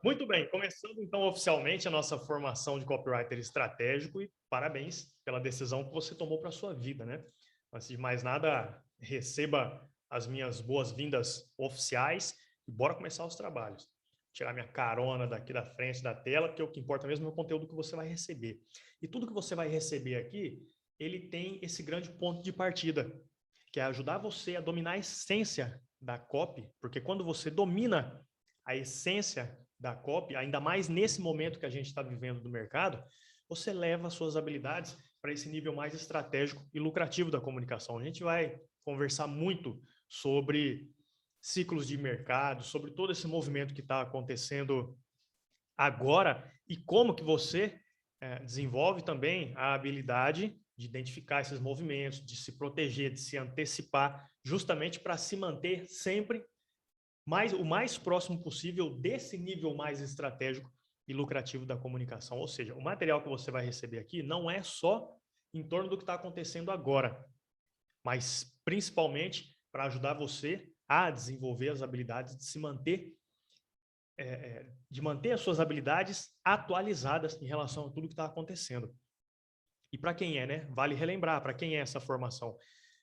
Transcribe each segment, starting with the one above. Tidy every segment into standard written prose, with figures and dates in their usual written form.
Muito bem, começando então oficialmente a nossa formação de copywriter estratégico e parabéns pela decisão que você tomou para a sua vida, né? Antes de mais nada, receba as minhas boas-vindas oficiais e bora começar os trabalhos. Tirar minha carona daqui da frente da tela, porque o que importa mesmo é o conteúdo que você vai receber. E tudo que você vai receber aqui, ele tem esse grande ponto de partida, que é ajudar você a dominar a essência da copy, porque quando você domina a essência da copy, ainda mais nesse momento que a gente está vivendo do mercado, você leva as suas habilidades para esse nível mais estratégico e lucrativo da comunicação. A gente vai conversar muito sobre ciclos de mercado, sobre todo esse movimento que está acontecendo agora e como que você desenvolve também a habilidade de identificar esses movimentos, de se proteger, de se antecipar, justamente para se manter sempre o mais próximo possível desse nível mais estratégico e lucrativo da comunicação. Ou seja, o material que você vai receber aqui não é só em torno do que está acontecendo agora, mas principalmente para ajudar você a desenvolver as habilidades de se manter, de manter as suas habilidades atualizadas em relação a tudo que está acontecendo. E para quem é, né? Vale relembrar, para quem é essa formação?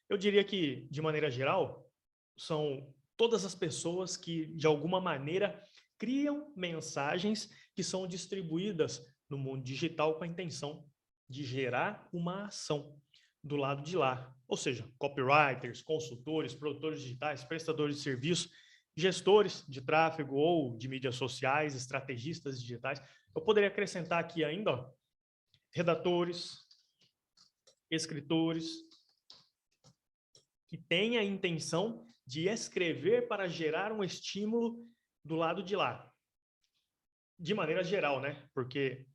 Eu diria que, de maneira geral, são todas as pessoas que, de alguma maneira, criam mensagens que são distribuídas no mundo digital com a intenção de gerar uma ação do lado de lá. Ou seja, copywriters, consultores, produtores digitais, prestadores de serviço, gestores de tráfego ou de mídias sociais, estrategistas digitais. Eu poderia acrescentar aqui ainda, ó, redatores, escritores, que têm a intenção de escrever para gerar um estímulo do lado de lá. De maneira geral, né? Porque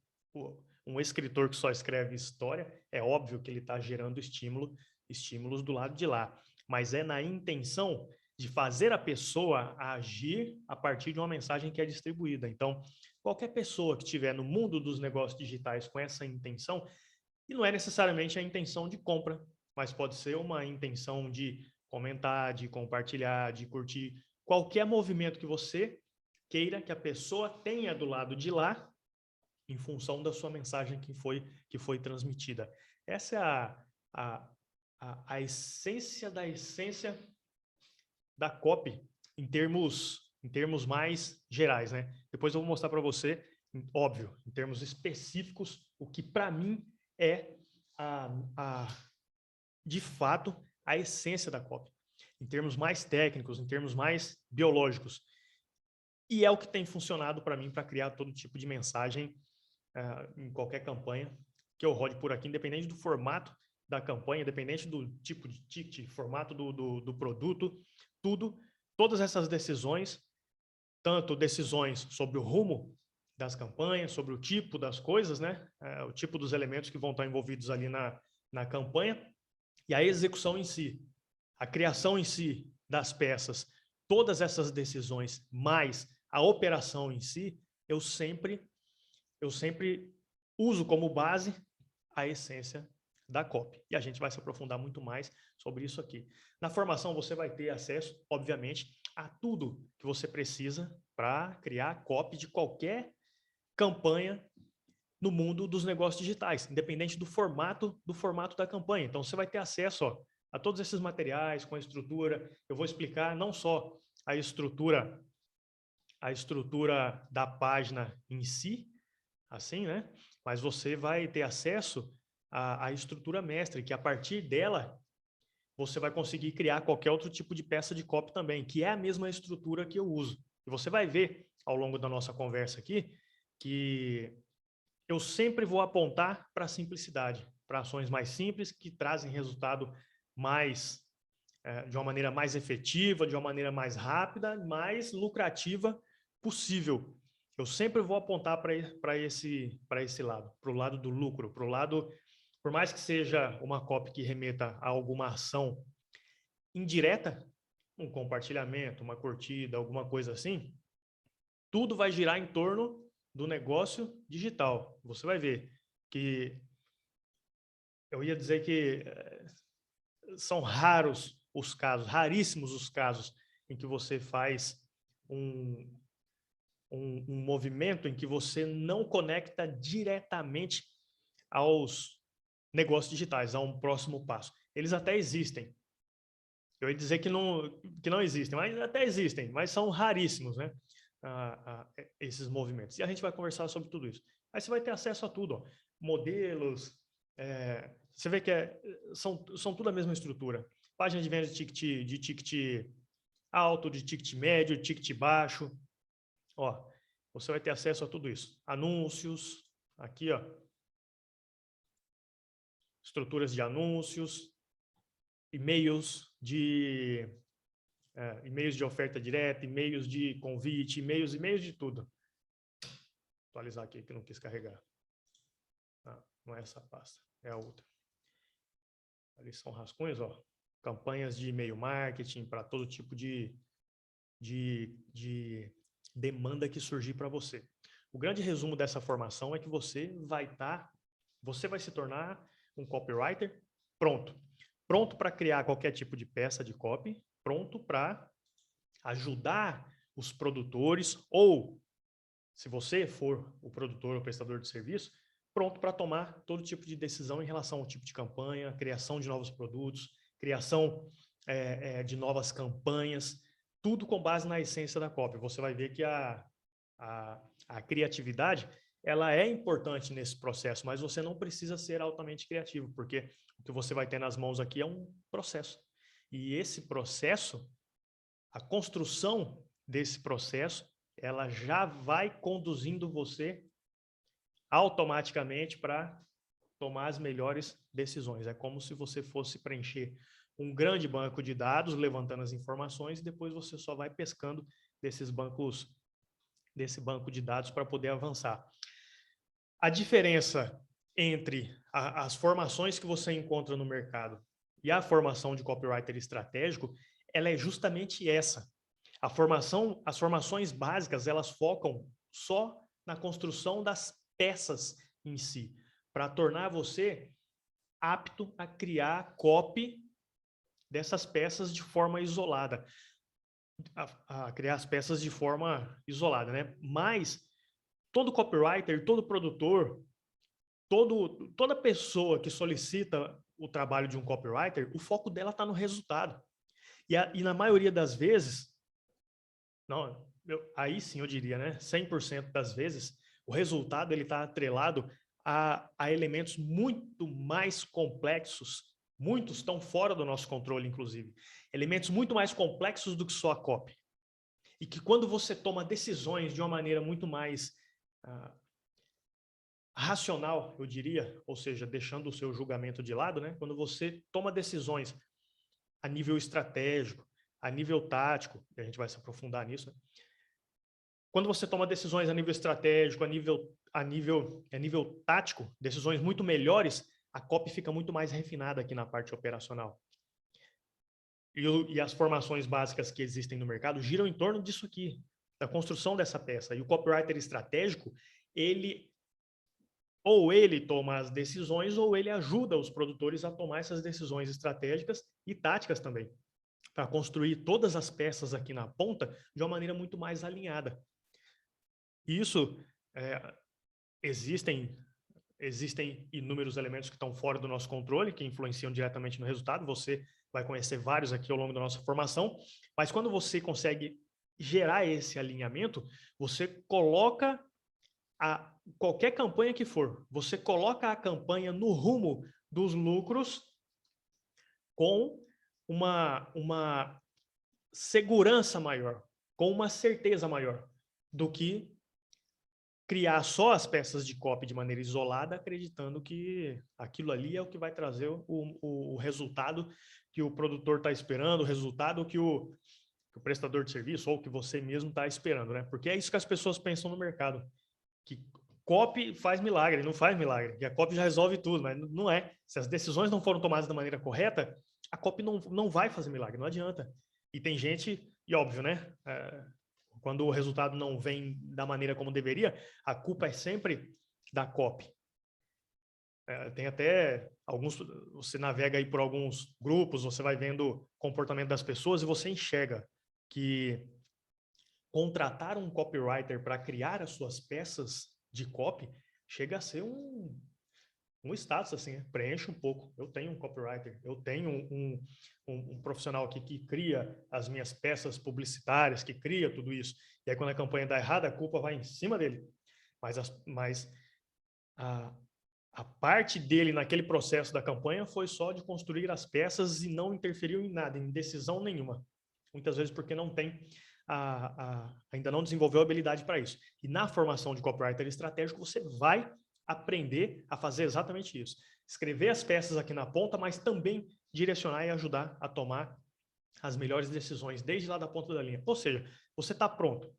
um escritor que só escreve história, é óbvio que ele está gerando estímulos do lado de lá. Mas é na intenção de fazer a pessoa agir a partir de uma mensagem que é distribuída. Então, qualquer pessoa que estiver no mundo dos negócios digitais com essa intenção, e não é necessariamente a intenção de compra, mas pode ser uma intenção de comentar, de compartilhar, de curtir. Qualquer movimento que você queira que a pessoa tenha do lado de lá, em função da sua mensagem que foi transmitida. Essa é a essência da essência da copy em termos mais gerais, né? Depois eu vou mostrar para você, óbvio, em termos específicos, o que para mim é de fato a essência da copy, em termos mais técnicos, em termos mais biológicos. E é o que tem funcionado para mim para criar todo tipo de mensagem em qualquer campanha que eu rode por aqui, independente do formato da campanha, independente do tipo de ticket, formato do produto, tudo, todas essas decisões, tanto decisões sobre o rumo das campanhas, sobre o tipo das coisas, né? O tipo dos elementos que vão estar envolvidos ali na campanha, e a execução em si, a criação em si das peças, todas essas decisões, mais a operação em si, eu sempre uso como base a essência da copy. E a gente vai se aprofundar muito mais sobre isso aqui. Na formação você vai ter acesso, obviamente, a tudo que você precisa para criar copy de qualquer campanha no mundo dos negócios digitais, independente do formato da campanha. Então você vai ter acesso, ó, a todos esses materiais com a estrutura. Eu vou explicar não só a estrutura da página em si, assim, né? Mas você vai ter acesso à estrutura mestre, que a partir dela você vai conseguir criar qualquer outro tipo de peça de copy também, que é a mesma estrutura que eu uso. E você vai ver ao longo da nossa conversa aqui que eu sempre vou apontar para a simplicidade, para ações mais simples que trazem resultado mais de uma maneira mais efetiva, de uma maneira mais rápida, mais lucrativa possível. Eu sempre vou apontar para esse lado, para o lado do lucro, para o lado, por mais que seja uma copy que remeta a alguma ação indireta, um compartilhamento, uma curtida, alguma coisa assim, tudo vai girar em torno do negócio digital. Você vai ver que eu ia dizer que são raros os casos, raríssimos os casos em que você faz um movimento em que você não conecta diretamente aos negócios digitais, a um próximo passo. Eles até existem. Eu ia dizer que não existem, mas até existem, mas são raríssimos, né? Esses movimentos. E a gente vai conversar sobre tudo isso. Aí você vai ter acesso a tudo, ó. Modelos, você vê que são tudo a mesma estrutura. Página de venda de ticket alto, de ticket médio, de ticket baixo. Ó, você vai ter acesso a tudo isso. Anúncios, aqui, ó. Estruturas de anúncios, e-mails de oferta direta, e-mails de convite, e-mails de tudo. Vou atualizar aqui que não quis carregar. Não é essa pasta, é a outra. Ali são rascunhos, ó. Campanhas de e-mail marketing para todo tipo de demanda que surgir para você. O grande resumo dessa formação é que você vai se tornar um copywriter pronto para criar qualquer tipo de peça de copy, pronto para ajudar os produtores, ou se você for o produtor ou prestador de serviço, pronto para tomar todo tipo de decisão em relação ao tipo de campanha, criação de novos produtos, criação de novas campanhas, tudo com base na essência da copy. Você vai ver que a criatividade, ela é importante nesse processo, mas você não precisa ser altamente criativo, porque o que você vai ter nas mãos aqui é um processo. E esse processo, a construção desse processo, ela já vai conduzindo você automaticamente para tomar as melhores decisões. É como se você fosse preencher um grande banco de dados, levantando as informações, e depois você só vai pescando desse banco de dados para poder avançar. A diferença entre as formações que você encontra no mercado e a formação de copywriter estratégico, ela é justamente essa. As formações básicas, elas focam só na construção das peças em si, para tornar você apto a criar copy dessas peças de forma isolada, a criar as peças de forma isolada, né? Mas todo copywriter, todo produtor, toda pessoa que solicita o trabalho de um copywriter, o foco dela está no resultado. E na maioria das vezes, aí sim eu diria, né? 100% das vezes, o resultado ele está atrelado a elementos muito mais complexos. Muitos estão fora do nosso controle, inclusive. Elementos muito mais complexos do que só a copy. E que quando você toma decisões de uma maneira muito mais racional, eu diria, ou seja, deixando o seu julgamento de lado, né? Quando você toma decisões a nível estratégico, a nível tático, e a gente vai se aprofundar nisso, né? Quando você toma decisões a nível estratégico, a nível tático, decisões muito melhores, a copy fica muito mais refinada aqui na parte operacional. E as formações básicas que existem no mercado giram em torno disso aqui, da construção dessa peça. E o copywriter estratégico, ele toma as decisões ou ele ajuda os produtores a tomar essas decisões estratégicas e táticas também, para construir todas as peças aqui na ponta de uma maneira muito mais alinhada. Isso, existem inúmeros elementos que estão fora do nosso controle, que influenciam diretamente no resultado. Você vai conhecer vários aqui ao longo da nossa formação, mas quando você consegue gerar esse alinhamento, você coloca qualquer campanha que for, você coloca a campanha no rumo dos lucros com uma segurança maior, com uma certeza maior do que criar só as peças de copy de maneira isolada, acreditando que aquilo ali é o que vai trazer o resultado que o produtor está esperando, o resultado que o prestador de serviço ou que você mesmo está esperando, né? Porque é isso que as pessoas pensam no mercado, que copy faz milagre, não faz milagre, que a copy já resolve tudo, mas não é. Se as decisões não foram tomadas da maneira correta, a copy não vai fazer milagre, não adianta. E tem gente, e óbvio, né? Quando o resultado não vem da maneira como deveria, a culpa é sempre da copy. Tem até alguns, você navega aí por alguns grupos, você vai vendo o comportamento das pessoas e você enxerga que contratar um copywriter para criar as suas peças de copy chega a ser um status, assim, preenche um pouco. Eu tenho um copywriter, eu tenho um profissional aqui que cria as minhas peças publicitárias, que cria tudo isso. E aí, quando a campanha dá errada, a culpa vai em cima dele. Mas a parte dele naquele processo da campanha foi só de construir as peças e não interferiu em nada, em decisão nenhuma. Muitas vezes porque não tem ainda não desenvolveu habilidade para isso. E na formação de copywriter estratégico, você vai aprender a fazer exatamente isso. Escrever as peças aqui na ponta, mas também direcionar e ajudar a tomar as melhores decisões desde lá da ponta da linha. Ou seja, você está pronto.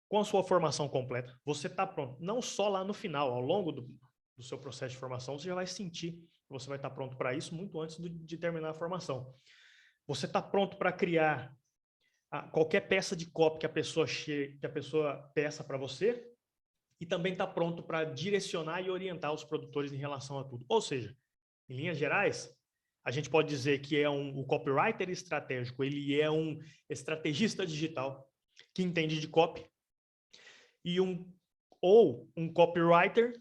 Com a sua formação completa, você está pronto. Não só lá no final, ao longo do seu processo de formação, você já vai sentir que você vai estar pronto para isso muito antes de terminar a formação. Você está pronto para criar qualquer peça de copy que a pessoa peça para você e também está pronto para direcionar e orientar os produtores em relação a tudo. Ou seja, em linhas gerais, a gente pode dizer que o copywriter estratégico, ele é um estrategista digital que entende de copy ou um copywriter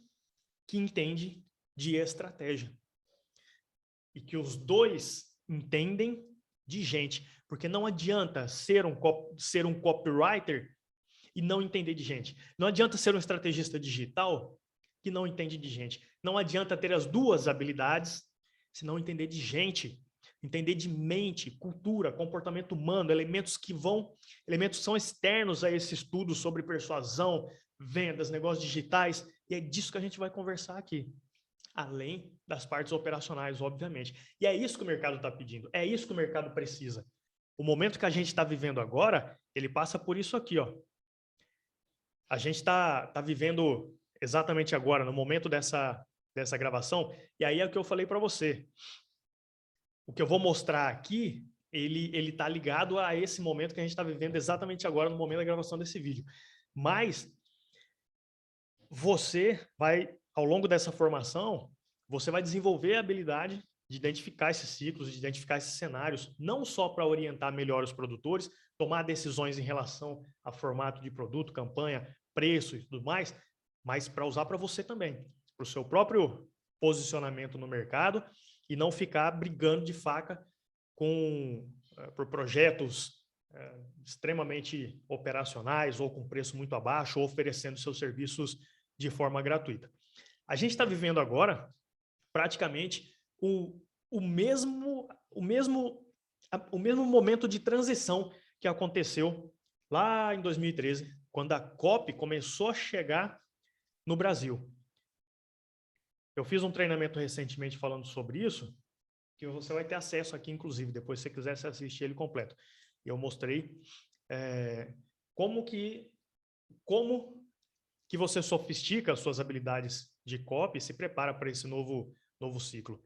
que entende de estratégia. E que os dois entendem de gente. Porque não adianta ser um copywriter e não entender de gente. Não adianta ser um estrategista digital que não entende de gente. Não adianta ter as duas habilidades se não entender de gente. Entender de mente, cultura, comportamento humano, elementos que são externos a esse estudo sobre persuasão, vendas, negócios digitais, e é disso que a gente vai conversar aqui. Além das partes operacionais, obviamente. E é isso que o mercado está pedindo, é isso que o mercado precisa. O momento que a gente está vivendo agora, ele passa por isso aqui, ó. A gente está vivendo exatamente agora, no momento dessa gravação, e aí é o que eu falei para você. O que eu vou mostrar aqui, ele está ligado a esse momento que a gente está vivendo exatamente agora, no momento da gravação desse vídeo. Mas você vai, ao longo dessa formação, você vai desenvolver a habilidade de identificar esses ciclos, de identificar esses cenários, não só para orientar melhor os produtores, tomar decisões em relação a formato de produto, campanha, preço e tudo mais, mas para usar para você também, para o seu próprio posicionamento no mercado e não ficar brigando de faca por projetos extremamente operacionais ou com preço muito abaixo ou oferecendo seus serviços de forma gratuita. A gente está vivendo agora praticamente o mesmo momento de transição que aconteceu lá em 2013, quando a copy começou a chegar no Brasil. Eu fiz um treinamento recentemente falando sobre isso, que você vai ter acesso aqui, inclusive, depois se você quiser você assistir ele completo. Eu mostrei como que você sofistica as suas habilidades de copy e se prepara para esse novo ciclo,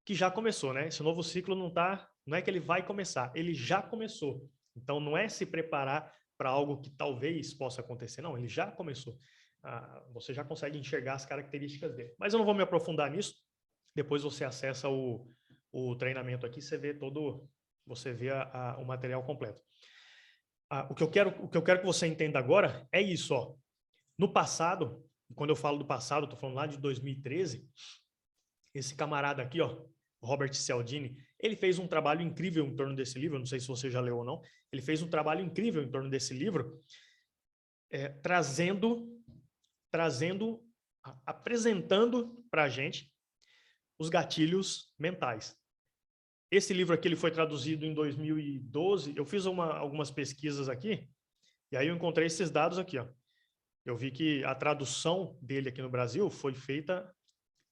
que já começou, né? Esse novo ciclo não é que ele vai começar, ele já começou. Então, não é se preparar para algo que talvez possa acontecer, não, ele já começou. Você já consegue enxergar as características dele. Mas eu não vou me aprofundar nisso, depois você acessa o treinamento aqui, você vê o material completo. O que eu quero que você entenda agora é isso, ó. No passado, quando eu falo do passado, estou falando lá de 2013, esse camarada aqui, ó, Robert Cialdini, ele fez um trabalho incrível em torno desse livro, não sei se você já leu ou não, ele fez um trabalho incrível em torno desse livro, apresentando para a gente os gatilhos mentais. Esse livro aqui ele foi traduzido em 2012, eu fiz algumas pesquisas aqui, e aí eu encontrei esses dados aqui, ó. Eu vi que a tradução dele aqui no Brasil foi feita,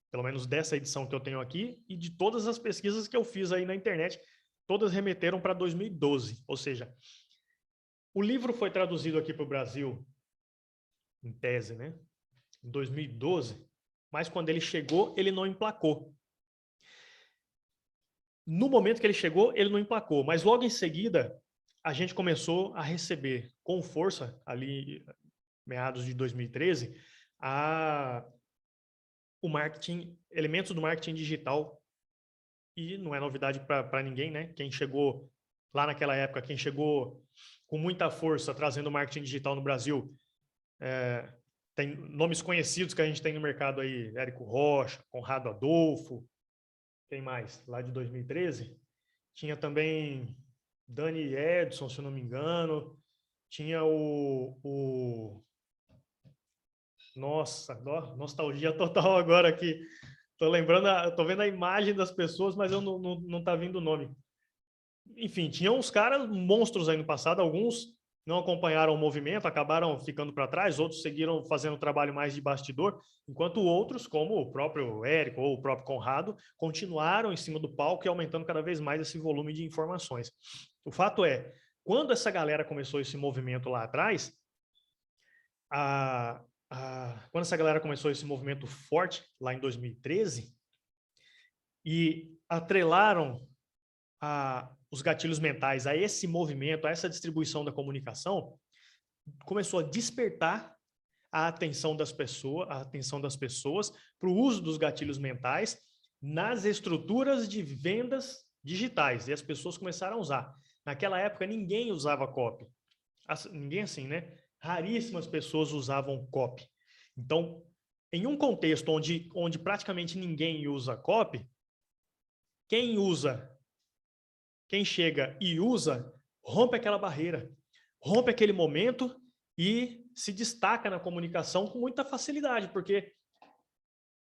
pelo menos dessa edição que eu tenho aqui, e de todas as pesquisas que eu fiz aí na internet, todas remeteram para 2012. Ou seja, o livro foi traduzido aqui para o Brasil, em tese, né? Em 2012, mas quando ele chegou, ele não emplacou. No momento que ele chegou, ele não emplacou, mas logo em seguida, a gente começou a receber com força, ali meados de 2013, o marketing, elementos do marketing digital, e não é novidade para ninguém, né? Quem chegou lá naquela época, quem chegou com muita força, trazendo marketing digital no Brasil. Tem nomes conhecidos que a gente tem no mercado aí, Érico Rocha, Conrado Adolfo, quem mais? Lá de 2013. Tinha também Dani Edson, se eu não me engano. Tinha Nossa, nostalgia total agora aqui. Tô lembrando, tô vendo a imagem das pessoas, mas eu não tá vindo o nome. Enfim, tinha uns caras monstros aí no passado, alguns não acompanharam o movimento, acabaram ficando para trás, outros seguiram fazendo trabalho mais de bastidor, enquanto outros, como o próprio Érico ou o próprio Conrado, continuaram em cima do palco e aumentando cada vez mais esse volume de informações. O fato é, quando essa galera começou esse movimento lá atrás, quando essa galera começou esse movimento forte, lá em 2013, e atrelaram os gatilhos mentais a esse movimento, a essa distribuição da comunicação, começou a despertar a atenção das pessoas para o uso dos gatilhos mentais nas estruturas de vendas digitais. E as pessoas começaram a usar. Naquela época, ninguém usava copy. Ninguém assim, né? Raríssimas pessoas usavam copy. Então, em um contexto onde praticamente ninguém usa copy, quem chega e usa, rompe aquela barreira, rompe aquele momento e se destaca na comunicação com muita facilidade, porque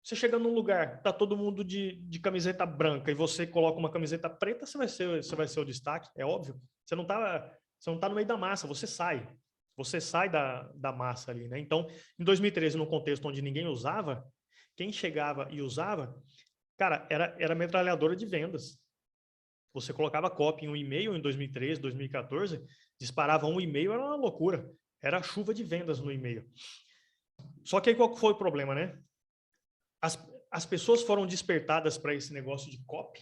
você chega num lugar, tá todo mundo de camiseta branca e você coloca uma camiseta preta, você vai ser o destaque, é óbvio. Você não tá no meio da massa, você sai da massa ali, né? Então, em 2013, num contexto onde ninguém usava, quem chegava e usava, cara, era metralhadora de vendas. Você colocava copy em um e-mail em 2013, 2014, disparava um e-mail, era uma loucura. Era chuva de vendas no e-mail. Só que aí qual foi o problema, né? As pessoas foram despertadas para esse negócio de copy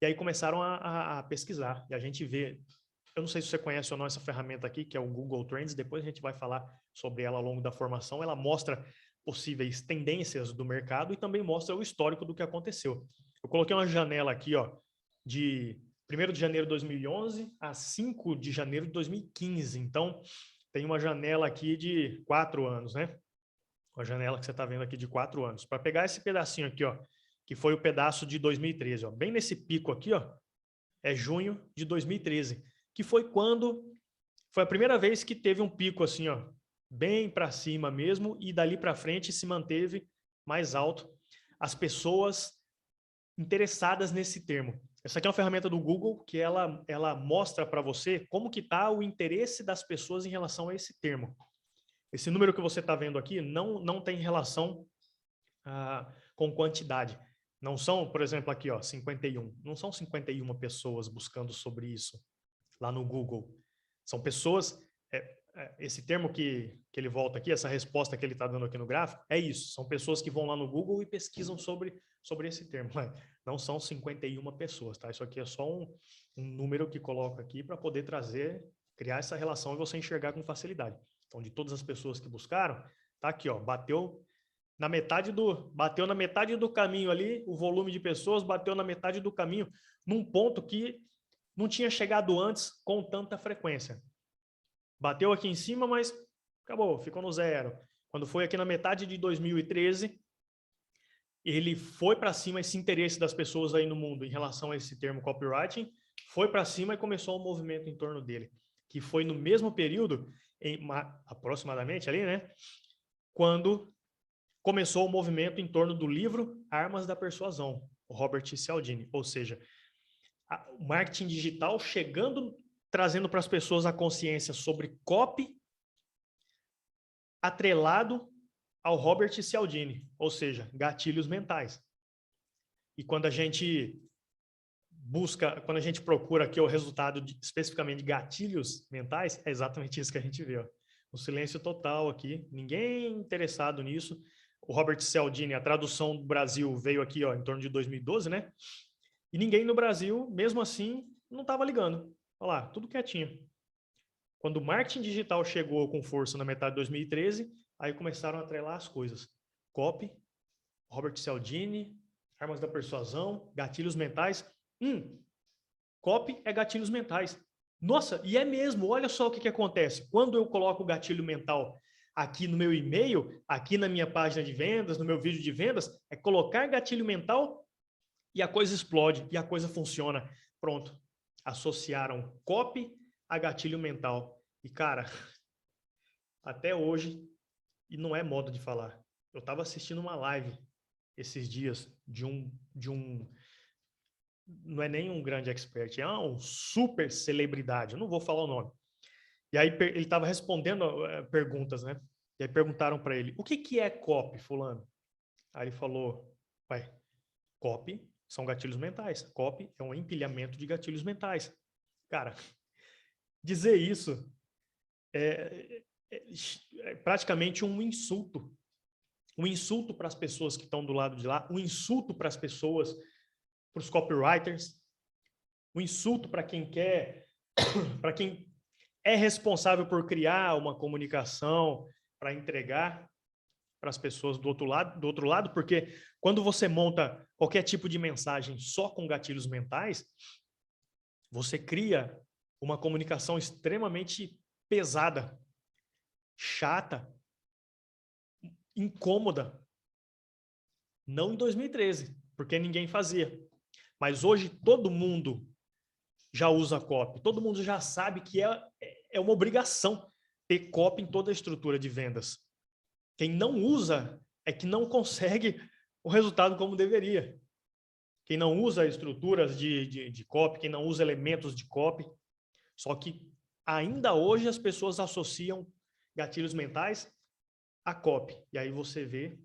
e aí começaram a pesquisar. E a gente vê, eu não sei se você conhece ou não essa ferramenta aqui, que é o Google Trends, depois a gente vai falar sobre ela ao longo da formação. Ela mostra possíveis tendências do mercado e também mostra o histórico do que aconteceu. Eu coloquei uma janela aqui, ó, de 1º de janeiro de 2011 a 5 de janeiro de 2015. Então, tem uma janela aqui de 4 anos, né? Uma janela que você está vendo aqui de 4 anos. Para pegar esse pedacinho aqui, ó, que foi o pedaço de 2013, ó, bem nesse pico aqui, ó, é junho de 2013, que foi a primeira vez que teve um pico assim, ó, bem para cima mesmo, e dali para frente se manteve mais alto. As pessoas interessadas nesse termo. Essa aqui é uma ferramenta do Google que ela mostra para você como que está o interesse das pessoas em relação a esse termo. Esse número que você está vendo aqui não tem relação com quantidade. Não são, por exemplo, aqui, ó, 51. Não são 51 pessoas buscando sobre isso lá no Google. São pessoas... esse termo que ele volta aqui, essa resposta que ele está dando aqui no gráfico, é isso. São pessoas que vão lá no Google e pesquisam sobre esse termo. Não são 51 pessoas, tá? Isso aqui é só um número que coloca aqui para poder criar essa relação e você enxergar com facilidade. Então, de todas as pessoas que buscaram, tá aqui, ó, bateu na metade do caminho ali, o volume de pessoas bateu na metade do caminho, num ponto que não tinha chegado antes com tanta frequência. Bateu aqui em cima, mas acabou, ficou no zero. Quando foi aqui na metade de 2013, ele foi para cima, esse interesse das pessoas aí no mundo em relação a esse termo copywriting, foi para cima e começou um movimento em torno dele, que foi no mesmo período, aproximadamente ali, né, quando começou o movimento em torno do livro Armas da Persuasão, o Robert Cialdini, ou seja, o marketing digital chegando, trazendo para as pessoas a consciência sobre copy atrelado ao Robert Cialdini, ou seja, gatilhos mentais. E quando a gente procura aqui o resultado especificamente de gatilhos mentais, é exatamente isso que a gente vê. Ó. Um silêncio total aqui, ninguém interessado nisso. O Robert Cialdini, a tradução do Brasil veio aqui, ó, em torno de 2012, né? E ninguém no Brasil, mesmo assim, não estava ligando. Olha lá, tudo quietinho. Quando o marketing digital chegou com força na metade de 2013, aí começaram a atrelar as coisas. Copy, Robert Cialdini, Armas da Persuasão, gatilhos mentais. Copy é gatilhos mentais. Nossa, e é mesmo, olha só o que acontece. Quando eu coloco o gatilho mental aqui no meu e-mail, aqui na minha página de vendas, no meu vídeo de vendas, é colocar gatilho mental e a coisa explode, e a coisa funciona. Pronto. Associaram copy a gatilho mental. E, cara, até hoje, e não é modo de falar, eu estava assistindo uma live esses dias de um não é nem um grande expert, é um super celebridade, eu não vou falar o nome. E aí ele estava respondendo perguntas, né? E aí perguntaram para ele, o que que é copy, fulano? Aí ele falou, pai, copy são gatilhos mentais. Copy é um empilhamento de gatilhos mentais. Cara, dizer isso é praticamente um insulto. Um insulto para as pessoas que estão do lado de lá, um insulto para as pessoas, para os copywriters, um insulto para quem quer, para quem é responsável por criar uma comunicação para entregar para as pessoas do outro lado, porque quando você monta qualquer tipo de mensagem só com gatilhos mentais, você cria uma comunicação extremamente pesada, chata, incômoda. Não em 2013, porque ninguém fazia. Mas hoje todo mundo já usa copy. Todo mundo já sabe que é uma obrigação ter copy em toda a estrutura de vendas. Quem não usa é que não consegue o resultado como deveria. Quem não usa estruturas de copy, quem não usa elementos de copy. Só que ainda hoje as pessoas associam gatilhos mentais a copy. E aí você vê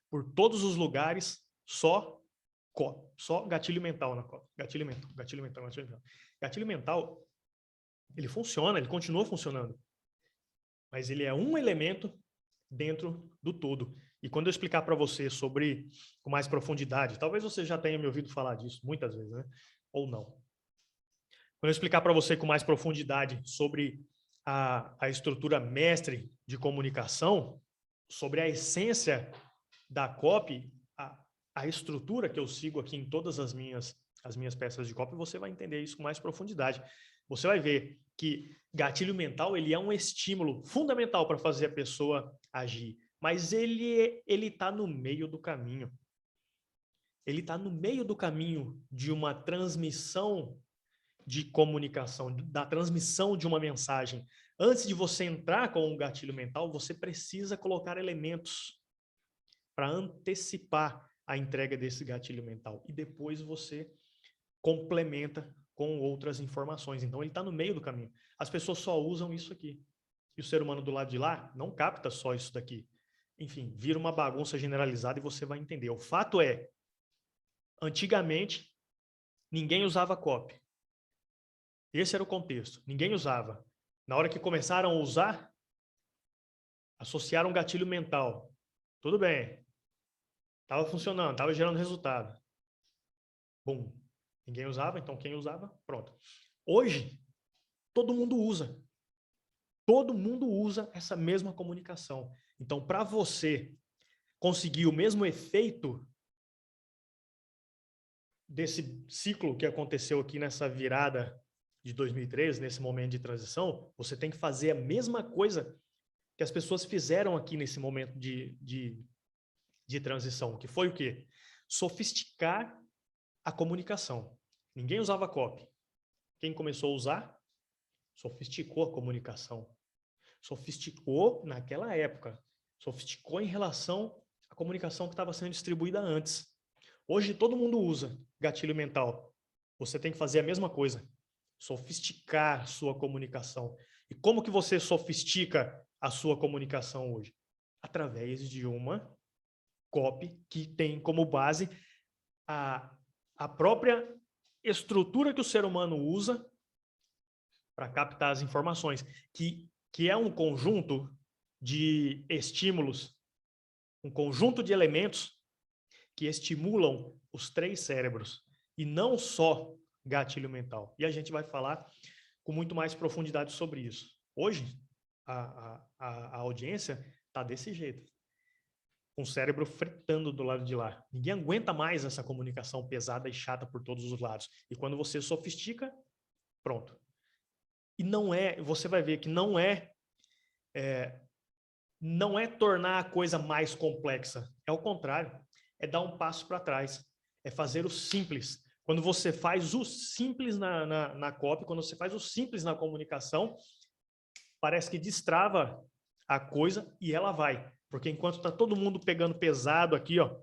por todos os lugares só copy, só gatilho mental na copy. Gatilho mental, gatilho mental, gatilho mental. Gatilho mental, ele funciona, ele continua funcionando. Mas ele é um elemento dentro do todo. E quando eu explicar para você sobre, com mais profundidade, talvez você já tenha me ouvido falar disso muitas vezes, né? Ou não. Quando eu explicar para você com mais profundidade sobre a estrutura mestre de comunicação, sobre a essência da copy, a estrutura que eu sigo aqui em todas as minhas peças de copy, você vai entender isso com mais profundidade. Você vai ver que gatilho mental ele é um estímulo fundamental para fazer a pessoa agir, mas ele está no meio do caminho. Ele está no meio do caminho de uma transmissão de comunicação, da transmissão de uma mensagem. Antes de você entrar com um gatilho mental, você precisa colocar elementos para antecipar a entrega desse gatilho mental. E depois você complementa com outras informações. Então, ele está no meio do caminho. As pessoas só usam isso aqui. E o ser humano do lado de lá não capta só isso daqui. Enfim, vira uma bagunça generalizada e você vai entender. O fato é, antigamente, ninguém usava copy. Esse era o contexto. Ninguém usava. Na hora que começaram a usar, associaram um gatilho mental. Tudo bem. Estava funcionando, estava gerando resultado. Bum. Ninguém usava, então quem usava, pronto. Hoje, todo mundo usa. Todo mundo usa essa mesma comunicação. Então, para você conseguir o mesmo efeito desse ciclo que aconteceu aqui nessa virada de 2013, nesse momento de transição, você tem que fazer a mesma coisa que as pessoas fizeram aqui nesse momento de transição, que foi o quê? Sofisticar a comunicação. Ninguém usava copy. Quem começou a usar, sofisticou a comunicação. Sofisticou naquela época. Sofisticou em relação à comunicação que estava sendo distribuída antes. Hoje todo mundo usa gatilho mental. Você tem que fazer a mesma coisa. Sofisticar sua comunicação. E como que você sofistica a sua comunicação hoje? Através de uma copy que tem como base a própria estrutura que o ser humano usa para captar as informações, que é um conjunto de estímulos, um conjunto de elementos que estimulam os três cérebros, e não só gatilho mental. E a gente vai falar com muito mais profundidade sobre isso. Hoje, a audiência está desse jeito, com o cérebro fritando do lado de lá. Ninguém aguenta mais essa comunicação pesada e chata por todos os lados. E quando você sofistica, pronto. E não é, você vai ver que não é tornar a coisa mais complexa. É o contrário. É dar um passo para trás. É fazer o simples. Quando você faz o simples na copy, quando você faz o simples na comunicação, parece que destrava a coisa e ela vai. Porque enquanto está todo mundo pegando pesado aqui, ó,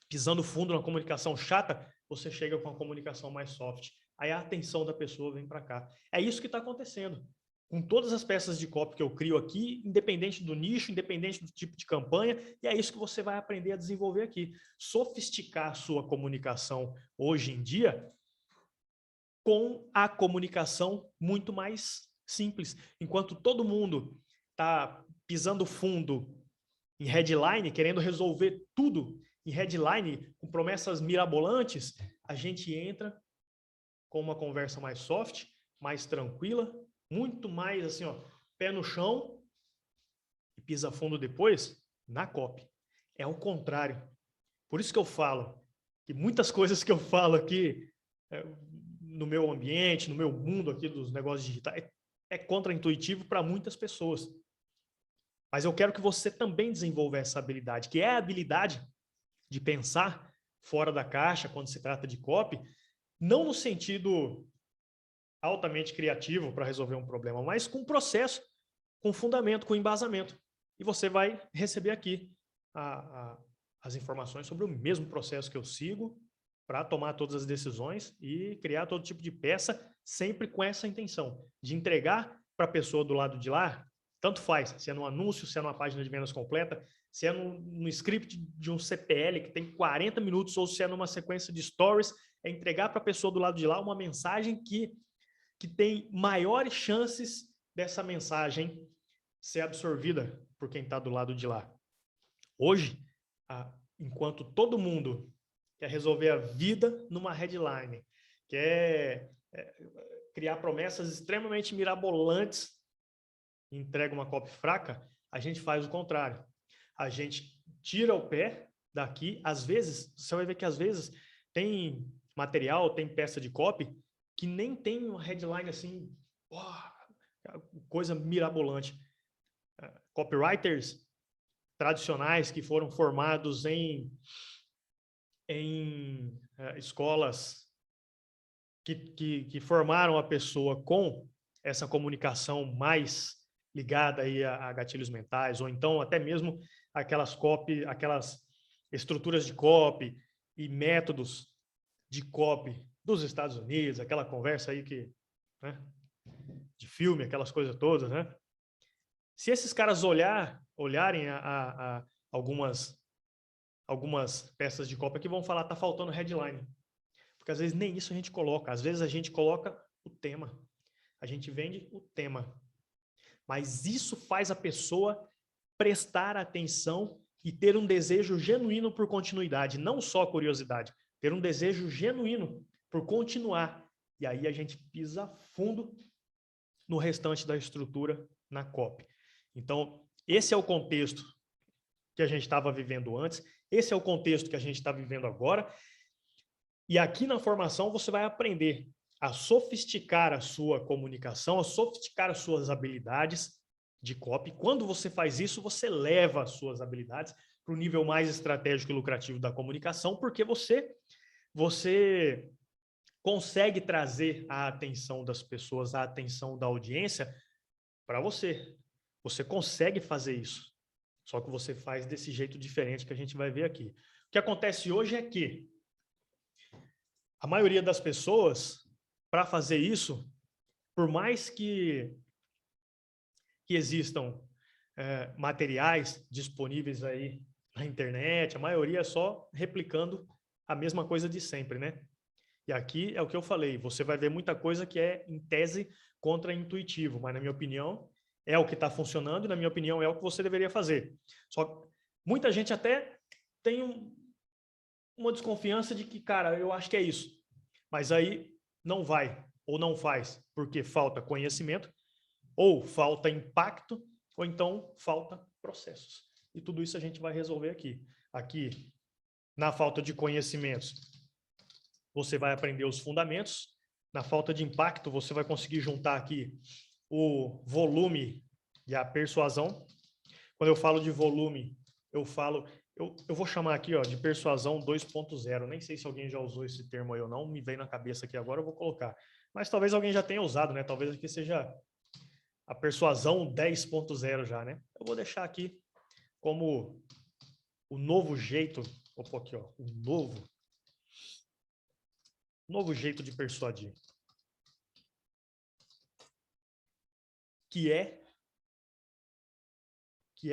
pisando fundo na comunicação chata, você chega com a comunicação mais soft. Aí a atenção da pessoa vem para cá. É isso que está acontecendo. Com todas as peças de copy que eu crio aqui, independente do nicho, independente do tipo de campanha, e é isso que você vai aprender a desenvolver aqui. Sofisticar a sua comunicação hoje em dia com a comunicação muito mais simples. Enquanto todo mundo está pisando fundo em headline, querendo resolver tudo em headline, com promessas mirabolantes, a gente entra com uma conversa mais soft, mais tranquila, muito mais assim, ó, pé no chão e pisa fundo depois na copy. É o contrário. Por isso que eu falo que muitas coisas que eu falo aqui no meu ambiente, no meu mundo aqui dos negócios digitais, é contraintuitivo para muitas pessoas. Mas eu quero que você também desenvolva essa habilidade, que é a habilidade de pensar fora da caixa quando se trata de copy, não no sentido altamente criativo para resolver um problema, mas com processo, com fundamento, com embasamento. E você vai receber aqui as informações sobre o mesmo processo que eu sigo para tomar todas as decisões e criar todo tipo de peça, sempre com essa intenção de entregar para a pessoa do lado de lá, tanto faz, se é num anúncio, se é numa página de vendas completa, se é no script de um CPL que tem 40 minutos ou se é numa sequência de stories, é entregar para a pessoa do lado de lá uma mensagem que tem maiores chances dessa mensagem ser absorvida por quem está do lado de lá. Hoje, enquanto todo mundo quer resolver a vida numa headline, quer criar promessas extremamente mirabolantes e entrega uma copy fraca, a gente faz o contrário. A gente tira o pé daqui, às vezes, você vai ver que às vezes tem material, tem peça de copy que nem tem uma headline assim, coisa mirabolante. Copywriters tradicionais que foram formados em escolas que formaram a pessoa com essa comunicação mais ligada aí a gatilhos mentais, ou então até mesmo aquelas estruturas de copy e métodos de copy dos Estados Unidos, aquela conversa aí né, de filme, aquelas coisas todas, né? Se esses caras olharem algumas peças de copy que vão falar, tá faltando headline. Porque às vezes nem isso a gente coloca. Às vezes a gente coloca o tema. A gente vende o tema. Mas isso faz a pessoa prestar atenção e ter um desejo genuíno por continuidade, não só curiosidade, ter um desejo genuíno por continuar. E aí a gente pisa fundo no restante da estrutura na copy. Então, esse é o contexto que a gente estava vivendo antes, esse é o contexto que a gente está vivendo agora. E aqui na formação você vai aprender a sofisticar a sua comunicação, a sofisticar as suas habilidades de copy. Quando você faz isso, você leva as suas habilidades para o nível mais estratégico e lucrativo da comunicação, porque você consegue trazer a atenção das pessoas, a atenção da audiência para você. Você consegue fazer isso. Só que você faz desse jeito diferente que a gente vai ver aqui. O que acontece hoje é que a maioria das pessoas, para fazer isso, por mais que existam materiais disponíveis aí na internet, a maioria é só replicando a mesma coisa de sempre, né? E aqui é o que eu falei, você vai ver muita coisa que é, em tese, contra-intuitivo, mas, na minha opinião, é o que está funcionando e, na minha opinião, é o que você deveria fazer. Só que muita gente até tem uma desconfiança de que, cara, eu acho que é isso. Mas aí não vai ou não faz porque falta conhecimento, ou falta impacto, ou então falta processos. E tudo isso a gente vai resolver aqui. Aqui, na falta de conhecimentos, você vai aprender os fundamentos. Na falta de impacto, você vai conseguir juntar aqui o volume e a persuasão. Quando eu falo de volume, eu vou chamar aqui, ó, de persuasão 2.0. Nem sei se alguém já usou esse termo aí ou não, me vem na cabeça aqui agora, eu vou colocar. Mas talvez alguém já tenha usado, né? Talvez aqui seja a persuasão 10.0 já, né? Eu vou deixar aqui como o novo jeito, vou pôr aqui, ó, o novo jeito de persuadir. Que é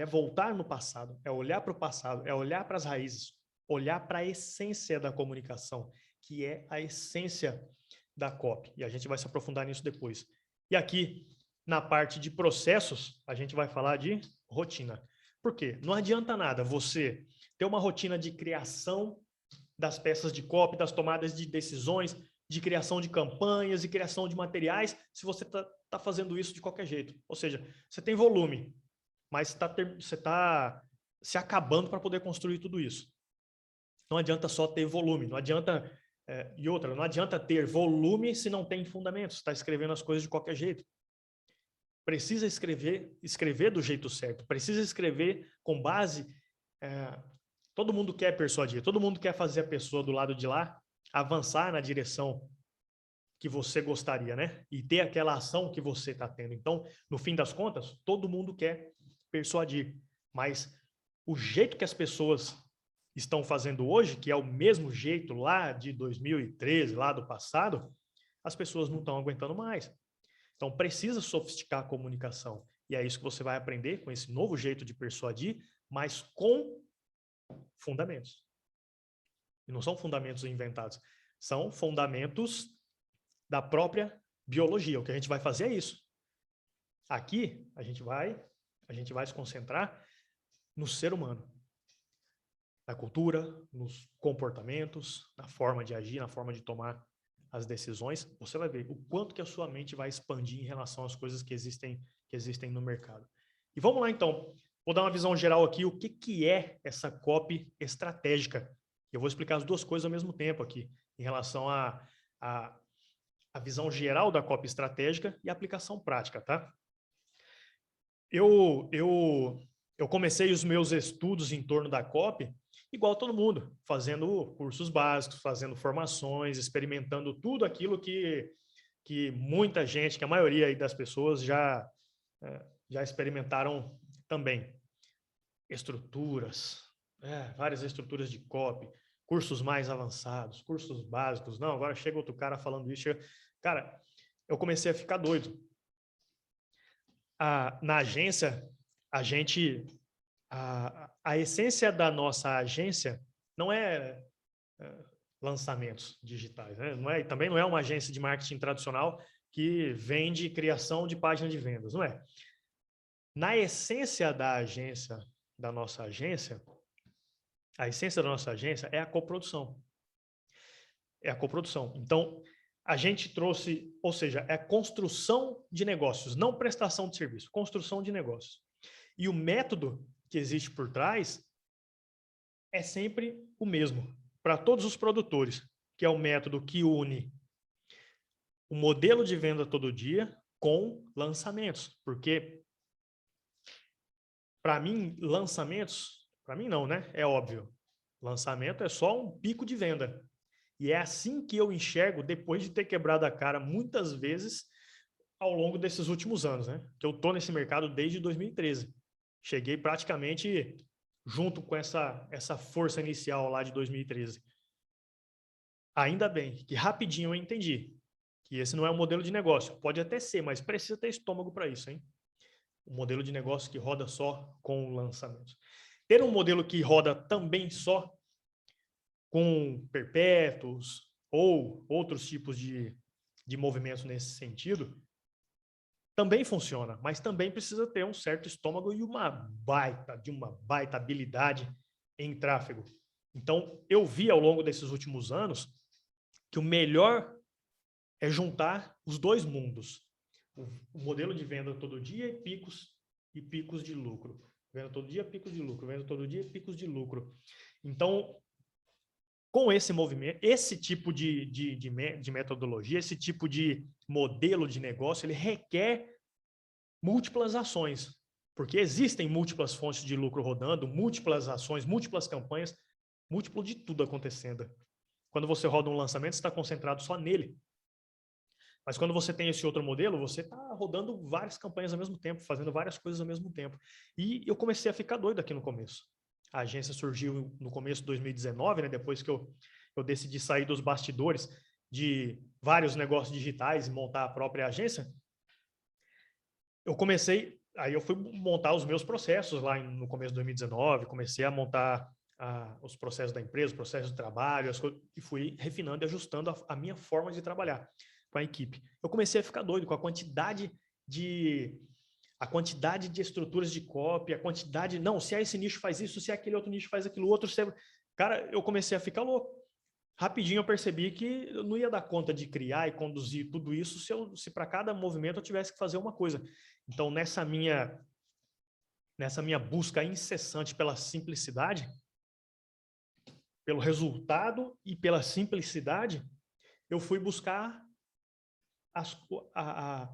voltar no passado, é olhar para o passado, é olhar para as raízes, olhar para a essência da comunicação, que é a essência da copy. E a gente vai se aprofundar nisso depois. E aqui, na parte de processos, a gente vai falar de rotina. Por quê? Não adianta nada você ter uma rotina de criação das peças de copy, das tomadas de decisões, de criação de campanhas e criação de materiais, se você está fazendo isso de qualquer jeito. Ou seja, você tem volume, mas você está se acabando para poder construir tudo isso. Não adianta só ter volume, não adianta... e outra, não adianta ter volume se não tem fundamentos, está escrevendo as coisas de qualquer jeito. Precisa escrever do jeito certo, precisa escrever com base... todo mundo quer persuadir, todo mundo quer fazer a pessoa do lado de lá avançar na direção que você gostaria, né? E ter aquela ação que você está tendo. Então, no fim das contas, todo mundo quer persuadir, mas o jeito que as pessoas estão fazendo hoje, que é o mesmo jeito lá de 2013, lá do passado, as pessoas não estão aguentando mais. Então, precisa sofisticar a comunicação. E é isso que você vai aprender com esse novo jeito de persuadir, mas com fundamentos. E não são fundamentos inventados, são fundamentos da própria biologia. O que a gente vai fazer é isso. Aqui, a gente vai se concentrar no ser humano, na cultura, nos comportamentos, na forma de agir, na forma de tomar as decisões. Você vai ver o quanto que a sua mente vai expandir em relação às coisas que existem no mercado. E vamos lá, então. Vou dar uma visão geral aqui, o que é essa copy estratégica. Eu vou explicar as duas coisas ao mesmo tempo aqui, em relação à visão geral da copy estratégica e a aplicação prática, tá? Eu comecei os meus estudos em torno da copy igual todo mundo, fazendo cursos básicos, fazendo formações, experimentando tudo aquilo que muita gente, que a maioria aí das pessoas já experimentaram também. Estruturas, várias estruturas de copy, cursos mais avançados, cursos básicos. Não, agora chega outro cara falando isso. Cara, eu comecei a ficar doido. Na agência, a essência da nossa agência não é lançamentos digitais, né? Também não é uma agência de marketing tradicional que vende criação de página de vendas, não é? Na essência da nossa agência, a essência da nossa agência é a coprodução. É a coprodução. Então, a gente trouxe, ou seja, é construção de negócios, não prestação de serviço, construção de negócios. E o método que existe por trás é sempre o mesmo para todos os produtores, que é o método que une o modelo de venda todo dia com lançamentos. Porque, para mim, lançamentos, para mim não, né? É óbvio. Lançamento é só um pico de venda. E é assim que eu enxergo depois de ter quebrado a cara muitas vezes ao longo desses últimos anos, né? Que eu tô nesse mercado desde 2013. Cheguei praticamente junto com essa força inicial lá de 2013. Ainda bem que rapidinho eu entendi que esse não é um modelo de negócio. Pode até ser, mas precisa ter estômago para isso, hein? Um modelo de negócio que roda só com lançamentos. Ter um modelo que roda também só com perpétuos ou outros tipos de movimentos nesse sentido, também funciona, mas também precisa ter um certo estômago e uma baita habilidade em tráfego. Então, eu vi ao longo desses últimos anos que o melhor é juntar os dois mundos. O modelo de venda todo dia e picos de lucro. Venda todo dia, picos de lucro. Venda todo dia, picos de lucro. Então, com esse movimento, esse tipo de metodologia, esse tipo de modelo de negócio, ele requer múltiplas ações, porque existem múltiplas fontes de lucro rodando, múltiplas ações, múltiplas campanhas, múltiplo de tudo acontecendo. Quando você roda um lançamento, você está concentrado só nele. Mas quando você tem esse outro modelo, você está rodando várias campanhas ao mesmo tempo, fazendo várias coisas ao mesmo tempo. E eu comecei a ficar doido aqui no começo. A agência surgiu no começo de 2019, né, depois que eu decidi sair dos bastidores de vários negócios digitais e montar a própria agência. Aí eu fui montar os meus processos lá no começo de 2019, comecei a montar os processos da empresa, os processos de trabalho, e fui refinando e ajustando a minha forma de trabalhar com a equipe. Eu comecei a ficar doido com a quantidade de estruturas de copy, não, se esse nicho faz isso, se aquele outro nicho faz aquilo outro, cara, eu comecei a ficar louco. Rapidinho eu percebi que eu não ia dar conta de criar e conduzir tudo isso se para cada movimento eu tivesse que fazer uma coisa. Então, nessa minha busca incessante pela simplicidade, pelo resultado e pela simplicidade, eu fui buscar a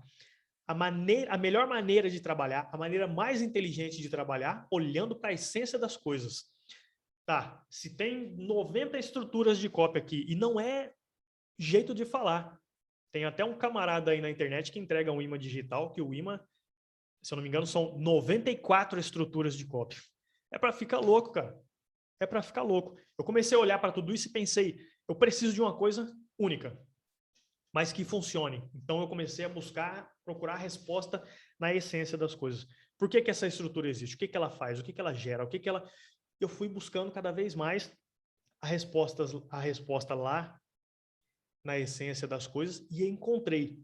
melhor maneira de trabalhar, a maneira mais inteligente de trabalhar, olhando para a essência das coisas. Tá, se tem 90 estruturas de cópia aqui, e não é jeito de falar. Tem até um camarada aí na internet que entrega um imã digital, que o imã, se eu não me engano, são 94 estruturas de cópia. É para ficar louco, cara. É para ficar louco. Eu comecei a olhar para tudo isso e pensei, eu preciso de uma coisa única, mas que funcione. Então eu comecei a procurar a resposta na essência das coisas. Por que essa estrutura existe? O que ela faz? O que ela gera? Eu fui buscando cada vez mais a resposta lá na essência das coisas e encontrei.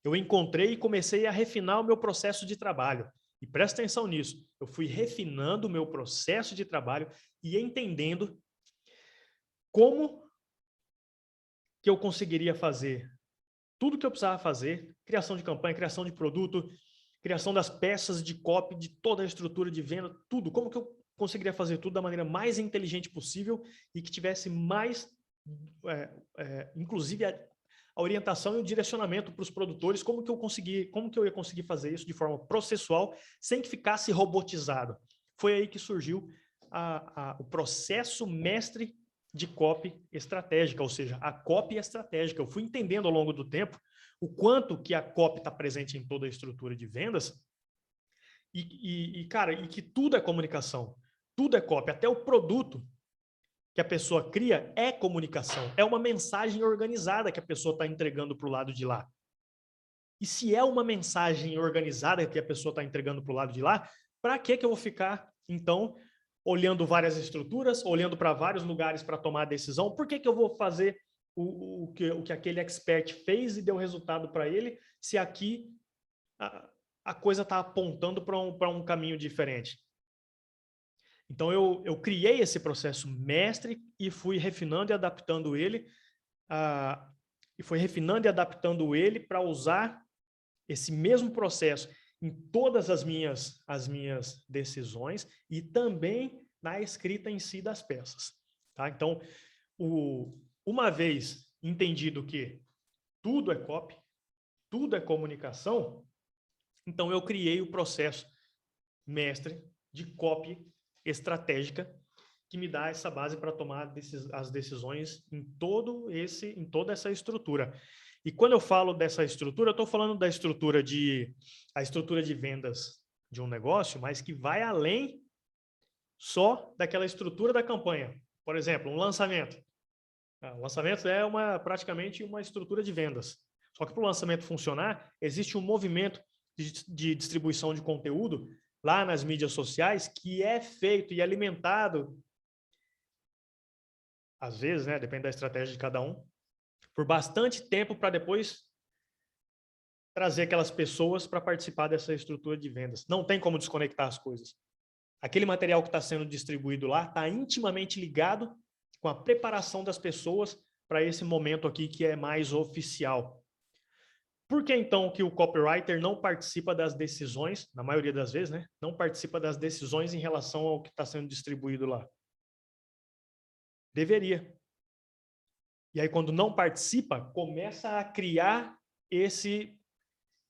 Eu encontrei e comecei a refinar o meu processo de trabalho. E presta atenção nisso. Eu fui refinando o meu processo de trabalho e entendendo como que eu conseguiria fazer tudo que eu precisava fazer, criação de campanha, criação de produto, criação das peças de copy, de toda a estrutura de venda, tudo. Como que eu conseguiria fazer tudo da maneira mais inteligente possível e que tivesse mais, inclusive, a orientação e o direcionamento para os produtores, como que eu ia conseguir fazer isso de forma processual, sem que ficasse robotizado. Foi aí que surgiu o processo mestre de copy estratégica, ou seja, a copy estratégica. Eu fui entendendo ao longo do tempo o quanto que a copy está presente em toda a estrutura de vendas cara, e que tudo é comunicação, tudo é copy, até o produto que a pessoa cria é comunicação, é uma mensagem organizada que a pessoa está entregando para o lado de lá. E se é uma mensagem organizada que a pessoa está entregando para o lado de lá, para que eu vou ficar, então, olhando várias estruturas, olhando para vários lugares para tomar a decisão? Por que eu vou fazer o que aquele expert fez e deu resultado para ele, se aqui a coisa está apontando para um caminho diferente? Então, eu criei esse processo mestre e fui refinando e adaptando ele, para usar esse mesmo processo em todas as minhas decisões e também na escrita em si das peças. Tá? Então, uma vez entendido que tudo é copy, tudo é comunicação, então eu criei o processo mestre de copy estratégica que me dá essa base para tomar as decisões em toda essa estrutura. E quando eu falo dessa estrutura, eu estou falando da estrutura de vendas de um negócio, mas que vai além só daquela estrutura da campanha. Por exemplo, um lançamento. O lançamento é praticamente uma estrutura de vendas. Só que para o lançamento funcionar, existe um movimento de distribuição de conteúdo lá nas mídias sociais que é feito e alimentado, às vezes, né, depende da estratégia de cada um, por bastante tempo para depois trazer aquelas pessoas para participar dessa estrutura de vendas. Não tem como desconectar as coisas. Aquele material que está sendo distribuído lá está intimamente ligado com a preparação das pessoas para esse momento aqui que é mais oficial. Por que, então, que o copywriter não participa das decisões, na maioria das vezes, né? Não participa das decisões em relação ao que está sendo distribuído lá? Deveria. E aí, quando não participa, começa a criar esse